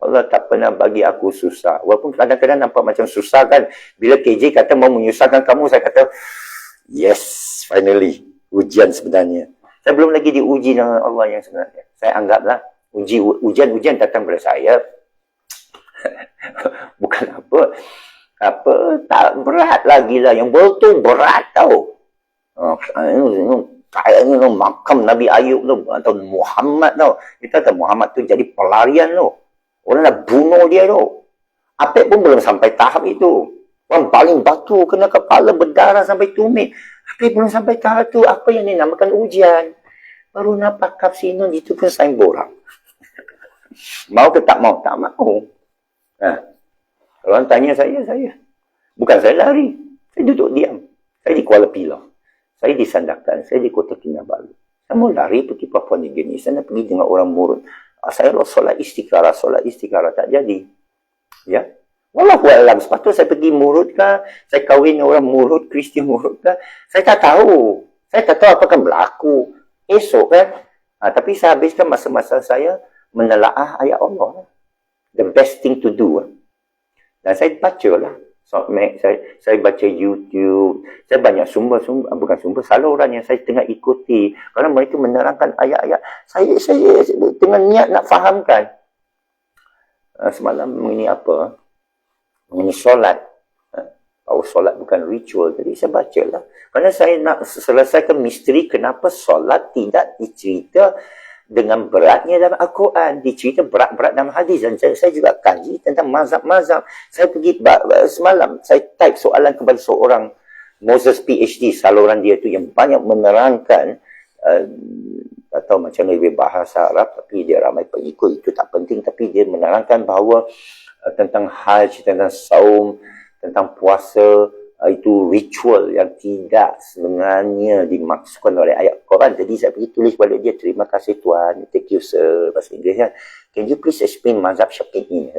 Allah tak pernah bagi aku susah. Walaupun kadang-kadang nampak macam susah kan. Bila KJ kata mau menyusahkan kamu, saya kata, yes, finally. Ujian sebenarnya. Saya belum lagi diuji dengan Allah yang sebenarnya. Saya anggaplah, ujian datang kepada saya. Bukan tak berat lagi lah. Yang betul berat tau. Kayaknya makam Nabi Ayub tu, atau Muhammad tau. Kita tahu Muhammad tu jadi pelarian tu. Orang nak bunuh dia tu. Apek pun belum sampai tahap itu. Orang paling batu, kena kepala berdarah sampai tumit. Apek belum sampai tahap tu. Apa yang dinamakan ujian? Baru nampak kapsinun, itu pun saya borang. Mau ke tak mau? Tak mau. Kalau orang tanya saya. Bukan saya lari. Saya duduk diam. Saya di Kuala Pilah. Saya di Sandakan, saya di Kota Kinabalu. Saya mau lari pergi Papua New Guinea. Saya nak pergi dengan orang murun. Saya solat istikharah tak jadi. Ya. Wallahualam, sepatutnya saya pergi murut kah, saya kahwin orang murut, Kristian murut kah, saya tak tahu. Saya tak tahu apa akan berlaku esok kan. Tapi saya habiskan masa-masa saya menelaah ayat Allah. The best thing to do. Dan saya baca lah. Saya baca YouTube. Saya banyak sumber-sumber, bukan sumber, saluran yang saya tengah ikuti. Kerana mereka menerangkan ayat-ayat. Saya dengan niat nak fahamkan. Semalam mengenai apa? Mengenai solat. Kalau solat bukan ritual. Jadi saya baca lah. Kerana saya nak selesaikan misteri kenapa solat tidak dicerita dengan beratnya dalam Al-Quran, dicerita berat-berat dalam hadis. Dan saya juga kaji tentang mazhab-mazhab. Saya pergi semalam, saya type soalan kepada seorang Moses PhD, saluran dia tu yang banyak menerangkan, tak tahu macam mana dia bahasa Arab, tapi dia ramai pengikut, itu tak penting, tapi dia menerangkan bahawa tentang haji, tentang saum, tentang puasa, itu ritual yang tidak sebenarnya dimaksudkan oleh ayat Quran. Jadi saya pergi tulis pada dia, terima kasih Tuhan, thank you sir, bahasa Inggeris kan. Can you please explain mazhab Syafi'i?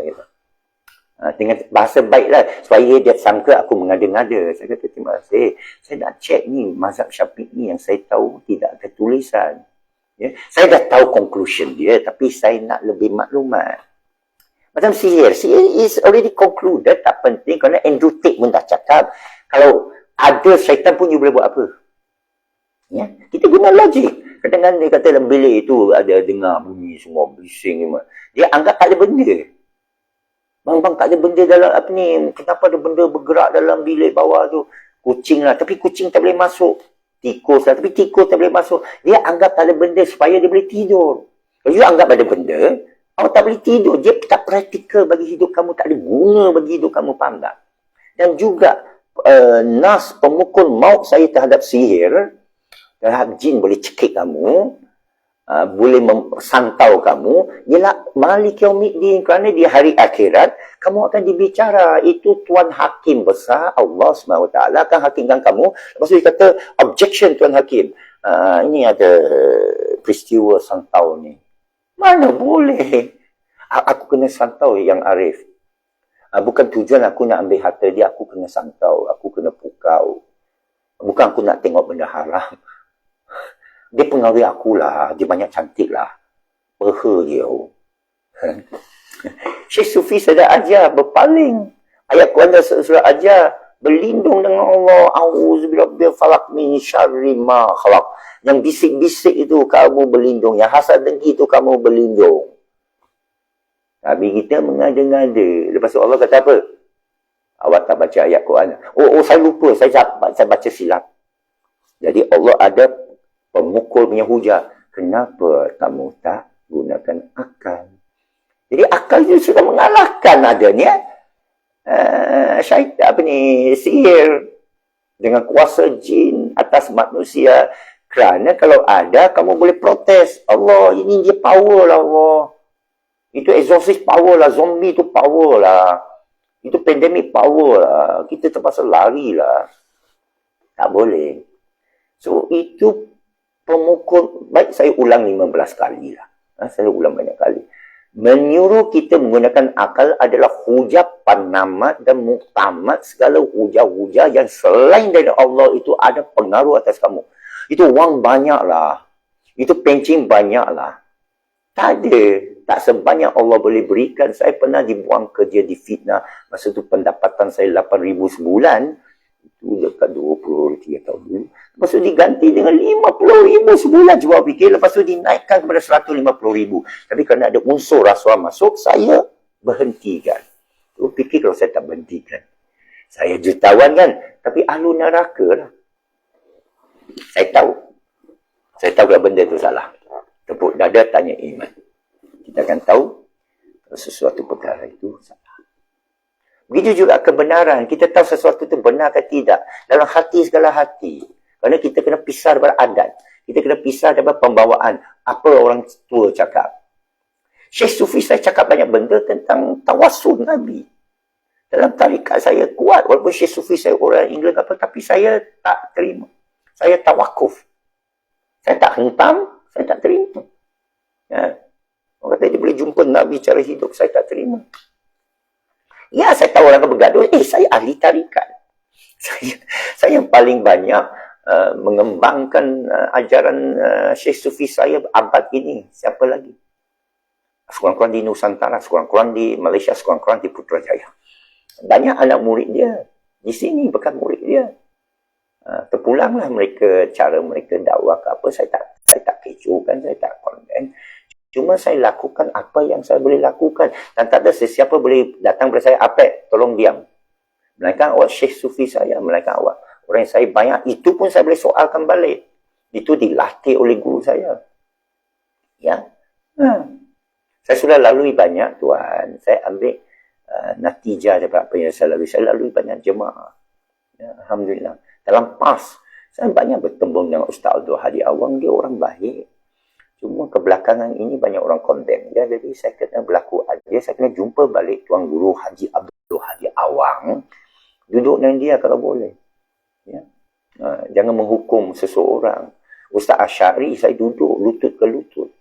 Dengan bahasa baiklah, supaya dia sangka aku mengada-ngada. Saya kata terima kasih, saya nak check ni mazhab Syafi'i yang saya tahu tidak ada tulisan. Ya? Saya dah tahu conclusion dia, tapi saya nak lebih maklumat. Macam sihir is already concluded, tak penting. Kerana Andrew Tate pun dah cakap, kalau ada syaitan pun you boleh buat apa. Ya? Kita guna logik. Kadang-kadang dia kata dalam bilik itu ada dengar bunyi semua bising. Dia anggap tak ada benda. Bang tak ada benda dalam apa ni. Kenapa ada benda bergerak dalam bilik bawah tu? Kucing lah. Tapi kucing tak boleh masuk. Tikus lah. Tapi tikus tak boleh masuk. Dia anggap tak ada benda supaya dia boleh tidur. Kalau you anggap ada benda, awak tak boleh tidur. Dia tak praktikal bagi hidup kamu. Tak ada guna bagi hidup kamu. Faham tak? Dan juga nas pemukul maut saya terhadap sihir, terhadap jin boleh cekik kamu, boleh santau kamu, ialah Malik Yaumiddin. Kerana di hari akhirat, kamu akan dibicara. Itu Tuan Hakim besar, Allah SWT akan hakimkan kamu. Lepas tu dia kata, objection Tuan Hakim. Ini ada peristiwa santau ni. Mana boleh? Aku kena santau yang Arif. Bukan tujuan aku nak ambil harta dia, aku kena santau, aku kena pukau. Bukan aku nak tengok benda haram. Dia pengaruh akulah, dia banyak cantik lah. Peha dia. Syekh Sufi saya ajar berpaling. Ayat Quran dah surah ajar berlindung dengan Allah. Auzubillahi falaq min syarri ma khalaq. Yang bisik-bisik itu kamu berlindung, yang hasad dengki itu kamu berlindung. Tapi kita mengada-ngada. Lepas tu Allah kata apa? Awak tak baca ayat Quran. Oh saya lupa. Saya baca silap. Jadi Allah ada pemukul punya hujah. Kenapa kamu tak gunakan akal? Jadi akal itu sudah mengalahkan adanya syaitan apa ni, sihir dengan kuasa jin atas manusia. Kerana kalau ada, kamu boleh protes. Allah, ini dia power lah Allah. Itu exorcist power lah, zombie tu power lah. Itu pandemik power lah. Kita terpaksa lari lah. Tak boleh. So, itu pemukul. Baik, saya ulang 15 kali lah. Saya ulang banyak kali. Menyuruh kita menggunakan akal adalah hujah panamat dan muktamad. Segala hujah-hujah yang selain dari Allah itu ada pengaruh atas kamu. Itu wang banyak lah. Itu pencing banyak lah. Tak ada. Tak sebanyak Allah boleh berikan. Saya pernah dibuang kerja di fitnah. Masa tu pendapatan saya 8,000 sebulan. Itu dekat 23 tahun dulu. Lepas tu diganti dengan 50,000 sebulan. Cuba fikir. Lepas tu dinaikkan kepada 150,000. Tapi kerana ada unsur rasuah masuk, saya berhentikan. Tu fikir kalau saya tak berhentikan. Saya jutawan kan. Tapi ahlu neraka lah. Saya tahu. Saya tahu kalau benda tu salah. Tepuk dada tanya iman. Kita akan tahu sesuatu perkara itu salah. Begitu juga kebenaran. Kita tahu sesuatu itu benar atau tidak. Dalam hati segala hati. Kerana kita kena pisah daripada adat. Kita kena pisah daripada pembawaan. Apa orang tua cakap. Syekh Sufi saya cakap banyak benda tentang tawasul Nabi. Dalam tarikat saya kuat. Walaupun Syekh Sufi saya orang Inggeris apa. Tapi saya tak terima. Saya tawakuf. Saya tak hentam. Saya tak terima. Ya. Orang kata dia boleh jumpa Nabi cara hidup. Saya tak terima. Ya, saya tahu orang bergaduh. Saya ahli tarikat. Saya yang paling banyak mengembangkan ajaran Syekh Sufi saya abad ini. Siapa lagi? Sekurang-kurang di Nusantara, sekurang-kurang di Malaysia, sekurang-kurang di Putrajaya. Banyak anak murid dia. Di sini bekas murid dia. Terpulanglah mereka, cara mereka dakwah ke apa, saya tak kecohkan, saya tak condemn. Cuma saya lakukan apa yang saya boleh lakukan. Dan tak ada sesiapa boleh datang kepada saya, Apek, tolong diam. Melainkan awak Syekh Sufi saya, melainkan awak orang yang saya banyak, itu pun saya boleh soalkan balik. Itu dilatih oleh guru saya. Ya. Saya sudah lalui banyak, Tuan. Saya ambil natijah daripada apa yang saya lalui. Saya lalui banyak jemaah. Ya, Alhamdulillah. Dalam PAS, saya banyak bertemu dengan Ustaz Abdul Hadi Awang. Dia orang baik. Cuma kebelakangan ini banyak orang condemn dia. Jadi saya kena berlaku adil. Saya kena jumpa balik Tuan Guru Haji Abdul Hadi Awang. Duduk dengan dia kalau boleh. Ya. Jangan menghukum seseorang. Ustaz Asy'ari, saya duduk lutut ke lutut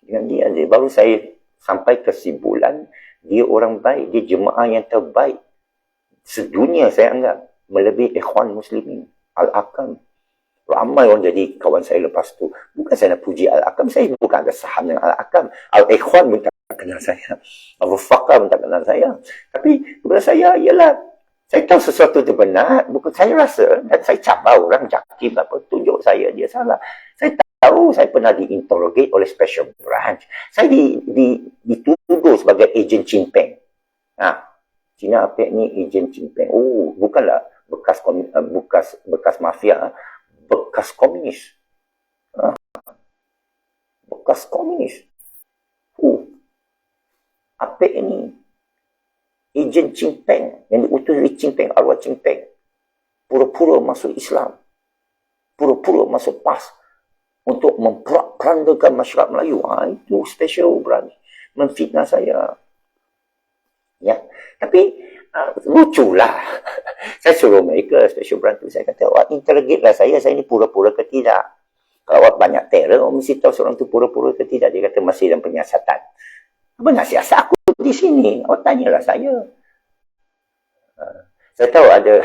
dengan dia. Baru saya sampai kesimpulan, dia orang baik. Dia jemaah yang terbaik sedunia, saya anggap. Melebihi Ikhwan Muslimin. Al-Akam. Ramai orang jadi kawan saya lepas tu. Bukan saya nak puji Al-Akam. Saya bukan ada saham dengan Al-Akam. Al-Ikhwan pun tak kenal saya. Al-Rufaqah pun tak kenal saya. Tapi kepada saya, ialah saya tahu sesuatu itu benar. Bukan saya rasa. Dan saya cabar orang jakim apa. Tunjuk saya dia salah. Saya tahu saya pernah diinterrogate oleh Special Branch. Saya dituduh sebagai ejen Cimpeng. Cina Apek ni ejen Cimpeng. Oh, bukanlah bekas mafia, bekas komunis. Bekas komunis. Apek ini ejen Cimpeng yang diutus oleh Cimpeng, arwah Cimpeng. Pura-pura masuk Islam. Pura-pura masuk PAS untuk memperandakan masyarakat Melayu. Itu Special Branch menfitnah saya. Ya, tapi luculah. Saya suruh mereka Special Branch tu, saya kata, awak interrogate lah saya ni pura-pura ke tidak. Kalau awak banyak teror, awak mesti tahu seorang tu pura-pura ke tidak. Dia kata masih dalam penyiasatan. Apa nak siasat aku di sini? Awak tanyalah saya. Saya tahu ada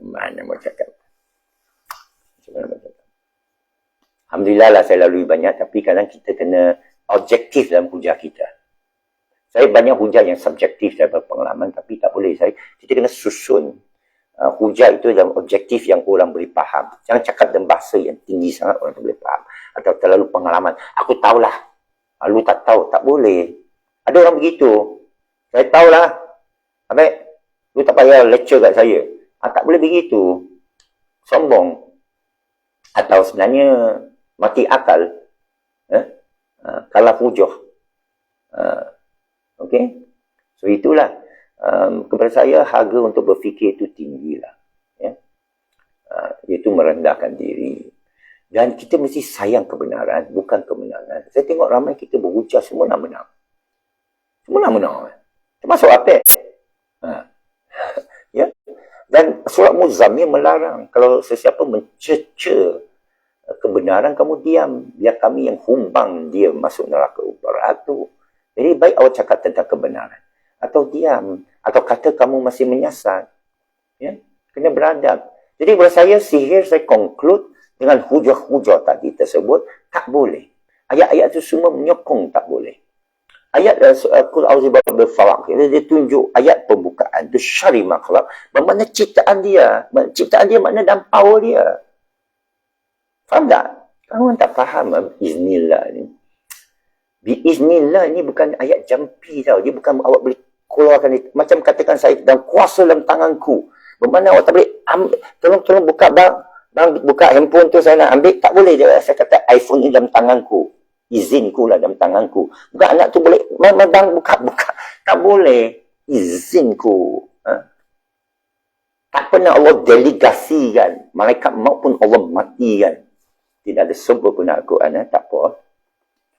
mana mau cakap. Alhamdulillah lah saya lalui banyak, tapi kadang kita kena objektif dalam hujah kita. Saya banyak hujah yang subjektif daripada pengalaman, tapi tak boleh. Kita kena susun hujah itu dalam objektif yang orang boleh faham. Jangan cakap dalam bahasa yang tinggi sangat orang tak boleh faham. Atau terlalu pengalaman. Aku tahulah. Lu tak tahu. Tak boleh. Ada orang begitu. Saya tahulah. Habis, lu tak payah lecture kat saya. Tak boleh begitu. Sombong. Atau sebenarnya mati akal. Kalah hujah. Okey? So itulah. Kepada saya, harga untuk berfikir itu tinggilah. Ya? Iaitu merendahkan diri. Dan kita mesti sayang kebenaran, bukan kemenangan. Saya tengok ramai kita berhujah, semua nak menang. Semua nak menang. Termasuk apa? Ya? Dan surat Muzammil melarang. Kalau sesiapa mencerca kebenaran, kamu diam. Biar kami yang humbang dia masuk neraka beratur. Jadi baik awak cakap tentang kebenaran. Atau diam. Atau kata kamu masih menyasar. Ya? Kena beradab. Jadi buat saya, sihir saya conclude dengan hujah-hujah tadi tersebut, tak boleh. Ayat-ayat itu semua menyokong tak boleh. Ayat Qul a'udzu birabbil falaq, dia tunjuk ayat pembukaan. Itu syari makhluk. Bermakna ciptaan dia. Ciptaan dia makna dalam power dia. Faham tak? Kamu tak faham Iznillah ni. Biiznillah ni bukan ayat jampi tau. Dia bukan awak boleh keluarkan itu. Macam katakan saya dalam kuasa dalam tanganku. Bermakna awak tak boleh ambil. Tolong buka buka handphone tu saya nak ambil. Tak boleh. Saya kata iPhone ni dalam tanganku. Izinku lah dalam tanganku. Bukan anak tu boleh. Bang buka. Tak boleh. Izinku. Tak pernah Allah delegasikan. Malaikat maut pun Allah matikan. Tidak ada sebut pun Al-Quran. Tak apa.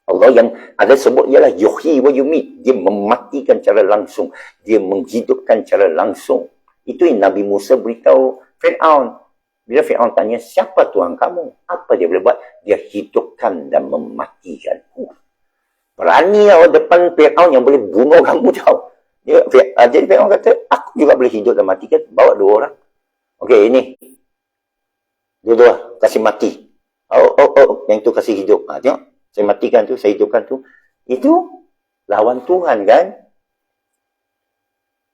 Allah yang ada sebut ialah yuhyi wa yumit. Dia mematikan cara langsung. Dia menghidupkan cara langsung. Itu yang Nabi Musa beritahu Fir'aun. Bila Fir'aun tanya, siapa Tuhan kamu? Apa dia boleh buat? Dia hidupkan dan mematikan. Berani awak depan Fir'aun yang boleh bunuh kamu tau. Jadi Fir'aun kata, aku juga boleh hidup dan mati kan? Bawa 2 orang. Okey, ini. Dua-dua, kasih mati. Yang tu kasih hidup. Tengok, saya matikan tu, saya hidupkan tu. Itu lawan Tuhan kan?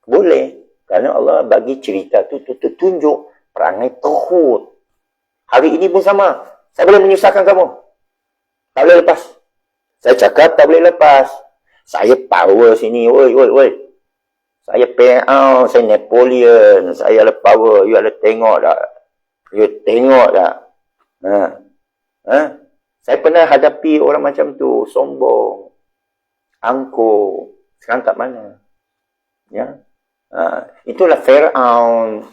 Boleh. Kerana Allah bagi cerita tu tunjuk perangai Tuhud. Hari ini pun sama. Saya boleh menyusahkan kamu. Tak boleh lepas. Saya cakap tak boleh lepas. Saya power sini. Oi. Saya PL, saya Napoleon. Saya ada power. You ada tengok tak? You tengok tak? Saya pernah hadapi orang macam tu. Sombong. Angkuh. Sekarang kat mana? Ya. Itulah Fir'aun.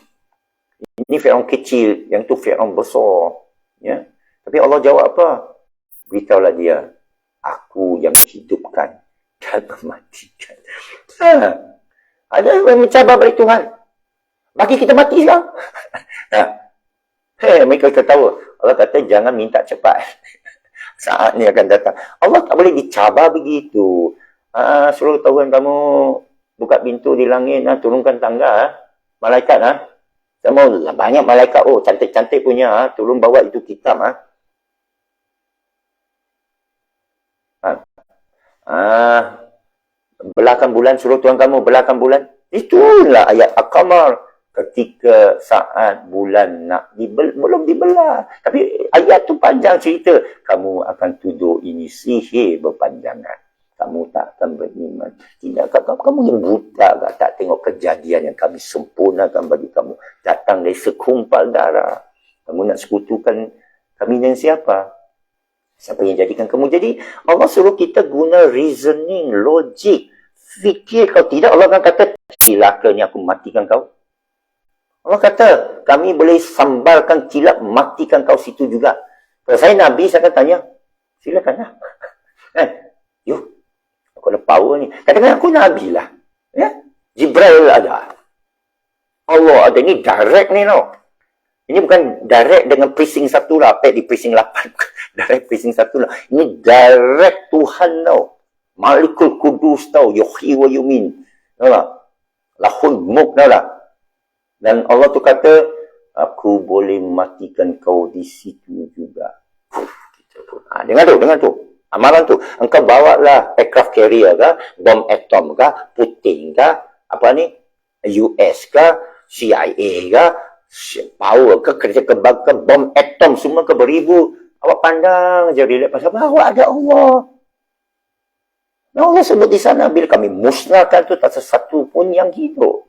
Ini Fir'aun kecil. Yang tu Fir'aun besar. Ya. Tapi Allah jawab apa? Beritahulah dia. Aku yang hidupkan dan mematikan. Ada yang mencabar balik Tuhan. Bagi kita mati sekarang. Mereka ketawa. Allah kata jangan minta cepat. Saat ni akan datang. Allah tak boleh dicabar begitu. Suruh Tuhan kamu buka pintu di langit, turunkan tangga. Malaikat. Sama banyak malaikat. Cantik-cantik punya. Tolong bawa itu kitab. Belahkan bulan, suruh Tuhan kamu belahkan bulan. Itulah ayat Al-Qamar. Ketika saat bulan belum dibelah. Tapi ayat tu panjang cerita. Kamu akan tuduh ini sihir berpanjangan. Kamu tak akan beriman. Tidak, kamu yang buta tak tengok kejadian yang kami sempurnakan bagi kamu. Datang dari sekumpal darah. Kamu nak sekutukan kami dengan siapa? Siapa yang jadikan kamu? Jadi Allah suruh kita guna reasoning, logik, fikir. Kalau tidak Allah akan kata, cilaka ni aku matikan kau. Allah kata, kami boleh sambalkan kilap, matikan kau situ juga. Kalau saya Nabi, saya akan tanya, silakanlah. Aku ada power ni. Katakan aku Nabi lah. Ya? Jibril ada. Allah ada. Ini direct ni tau. Ini bukan direct dengan precinct 1 lah. Di precinct 8. Direct precinct 1 lah. Ini direct Tuhan tau. Malikul Kudus tau. Yuhyi wa yumin. Tahu tak? Lahul mulk tau tak? Dan Allah tu kata, aku boleh matikan kau di situ juga. Dengar tu. Amalan tu. Engkau bawa lah aircraft carrier ke, bom atom ke, Putin ke, US ke, CIA ke, power ke, kerja kebab ke, bom atom semua ke beribu. Awak pandang je relax pasal bahawa ada Allah. Dan Allah sebut di sana, bila kami musnahkan tu tak sesuatu pun yang hidup.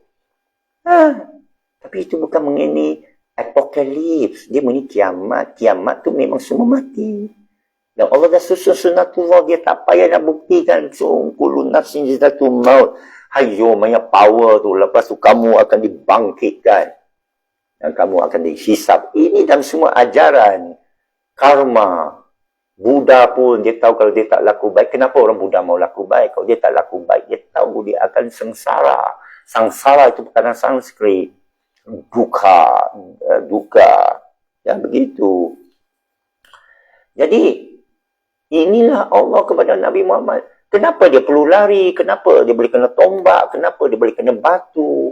Tapi itu bukan mengenai apokalips. Dia mengenai kiamat. Kiamat tu memang semua mati. Dan Allah dah susun sunatullah. Dia tak payah nak buktikan. Kullu nafsin zatatul maut. Hayo, banyak power tu. Lepas tu kamu akan dibangkitkan. Dan kamu akan dihisap. Ini dalam semua ajaran. Karma. Buddha pun dia tahu kalau dia tak laku baik. Kenapa orang Buddha mau laku baik? Kalau dia tak laku baik, dia tahu dia akan sengsara. Sangsara itu perkataan Sanskrit. Duka. Ya, begitu. Jadi, inilah Allah kepada Nabi Muhammad. Kenapa dia perlu lari? Kenapa dia boleh kena tombak? Kenapa dia boleh kena batu?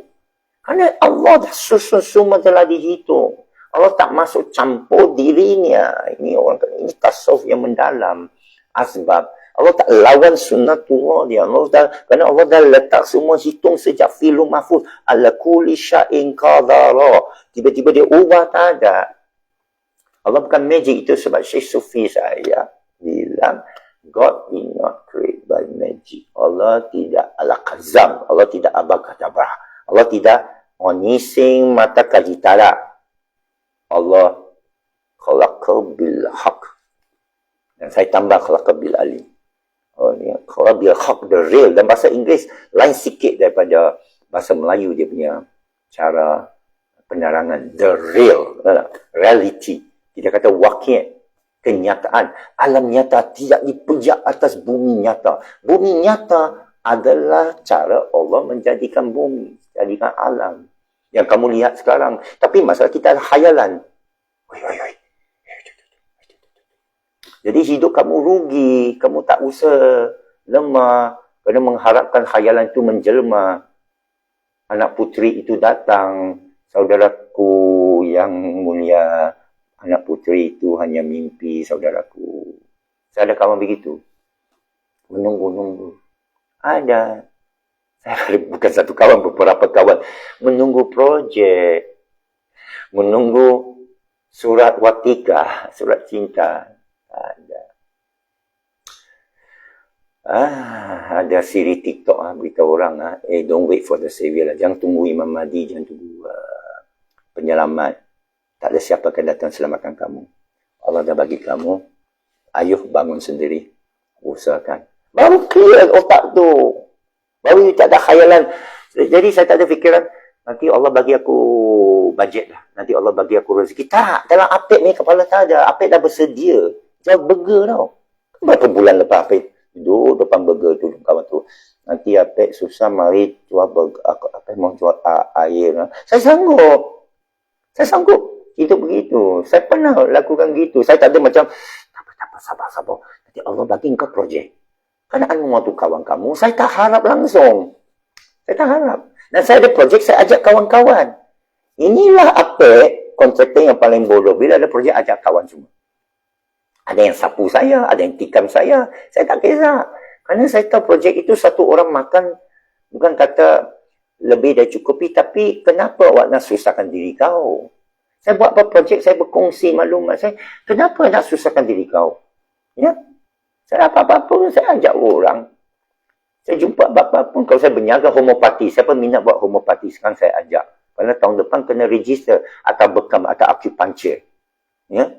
Kerana Allah dah susun semua telah dihitung. Allah tak masuk campur dirinya. Ini ini tasawuf yang mendalam. Asbab. Allah tak lawan sunnatullah dia. Kerana Allah dah letak semua hitung sejak filum mahfuz. Ala kulli sya'in qadara. Tiba-tiba dia ubah, tak ada. Allah bukan magic. Itu sebab Syekh Sufi saya bilang, God is not created by magic. Allah tidak ala kazam. Allah tidak abakadabra. Allah tidak onising mata kajitara. Allah khalaqa bil haq. Dan saya tambah khalaqa bil alim. Khalaqa bil haq, the real. Dan bahasa Inggeris lain sikit daripada bahasa Melayu dia punya cara penerangan. The real. Reality. Kita kata waqi', kenyataan. Alam nyata tidak dipejak atas bumi nyata. Bumi nyata adalah cara Allah menjadikan bumi. Jadikan alam. Yang kamu lihat sekarang. Tapi masalah kita adalah khayalan. Jadi hidup kamu rugi. Kamu tak usah lemah. Kerana mengharapkan khayalan itu menjelma. anak puteri itu datang, saudaraku yang mulia, anak puteri itu hanya mimpi, saudaraku. Saya ada kawan begitu. Menunggu-nunggu. Ada. Saya bukan satu kawan, beberapa kawan. Menunggu projek. Menunggu surat watika, surat cinta. Ada. Ada siri TikTok beritahu orang don't wait for the savior lah. Jangan tunggu Imam Mahdi, jangan tunggu penyelamat. Tak ada siapa akan datang selamatkan kamu. Allah dah bagi kamu. Ayuh bangun sendiri. Usahakan. Baru clear otak tu. Baru tak ada khayalan. Jadi saya tak ada fikiran, nanti Allah bagi aku bajet lah. Nanti Allah bagi aku rezeki. Tak. Dalam Apek ni kepala tak ada. Apek dah bersedia. Jangan burger tau. Berapa bulan lepas Apek duduk depan burger tu kawan tu. Nanti Apek susah mari jual burger. Apek mau jual air. Saya sanggup. Saya sanggup. Itu begitu. Saya pernah lakukan gitu. Saya tak ada macam, tak apa, sabar. Nanti Allah bagi kau projek. Kan anu tu kawan kamu. Saya tak harap langsung. Saya tak harap. Dan saya ada projek, saya ajak kawan-kawan. Inilah Apek, kontraktor yang paling bodoh. Bila ada projek, ajak kawan semua. Ada yang sapu saya, ada yang tikam saya. Saya tak kisah. Kerana saya tahu projek itu satu orang makan, bukan kata lebih dari cukupi, tapi kenapa awak nak susahkan diri kau? Saya buat apa projek, saya berkongsi maklumat saya. Kenapa nak susahkan diri kau? Ya? Saya apa-apa pun, saya ajak orang. Saya jumpa apa-apa pun. Kalau saya berniaga homopati, siapa minat buat homopati, sekarang saya ajak. Kerana tahun depan kena register atau bekam atau acupuncture. Ya?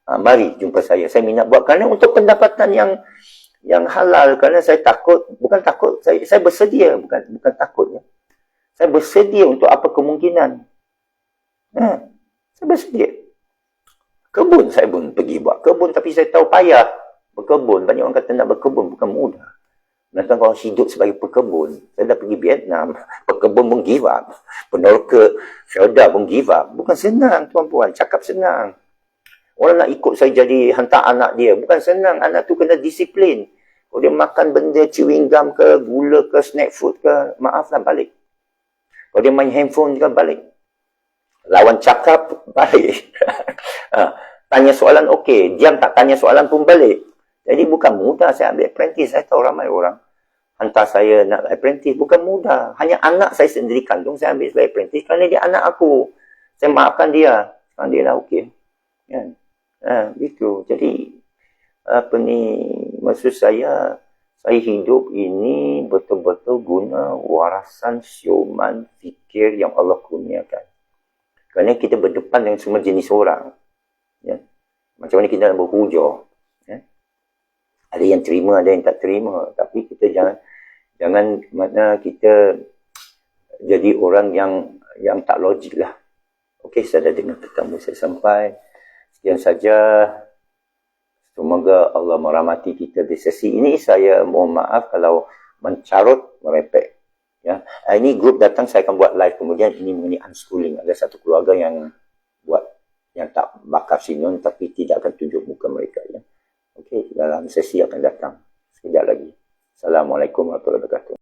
Mari jumpa saya. Saya minat buat. Kerana untuk pendapatan yang halal. Kerana saya takut, bukan takut, saya bersedia. Bukan takut. Ya? Saya bersedia untuk apa kemungkinan. Ya? Saya bersedia. Kebun saya pun pergi buat kebun, tapi saya tahu payah. Berkebun. Banyak orang kata nak berkebun. Bukan mudah. Nanti kalau hidup sebagai pekebun. Saya dah pergi Vietnam. Pekebun pun give up. Peneroka feodal pun give up. Bukan senang tuan-puan. Cakap senang. Orang nak ikut saya jadi hantar anak dia. Bukan senang. Anak tu kena disiplin. Kalau dia makan benda chewing gum ke, gula ke, snack food ke, maaflah balik. Kalau dia main handphone juga balik. Lawan cakap, balik. Tanya soalan okey. Diam tak tanya soalan pun balik. Jadi bukan mudah saya ambil apprentice. Saya tahu ramai orang hantar saya nak apprentice. Bukan mudah. Hanya anak saya sendiri kandung saya ambil sebagai apprentice kerana dia anak aku. Saya maafkan dia. Sekarang dia dah okey. Kan? Gitu. Jadi maksud saya hidup ini betul-betul guna warasan siuman fikir yang Allah kurniakan. Kerana kita berdepan dengan semua jenis orang. Ya? Macam mana kita nak berhujur. Ada yang terima, ada yang tak terima. Tapi kita jangan makna kita jadi orang yang tak logik lah. Okey, saya dah dengar tetamu saya sampai. Sekian saja. Semoga Allah merahmati kita di sesi ini. Saya mohon maaf kalau mencarut, merepek. Ya. Ini grup datang, saya akan buat live. Kemudian ini mengenai unschooling. Ada satu keluarga yang buat, yang tak bakar sinun tapi tidak akan tunjuk muka mereka. Ya. Okey, dalam sesi akan datang. Sekejap lagi. Assalamualaikum warahmatullahi wabarakatuh.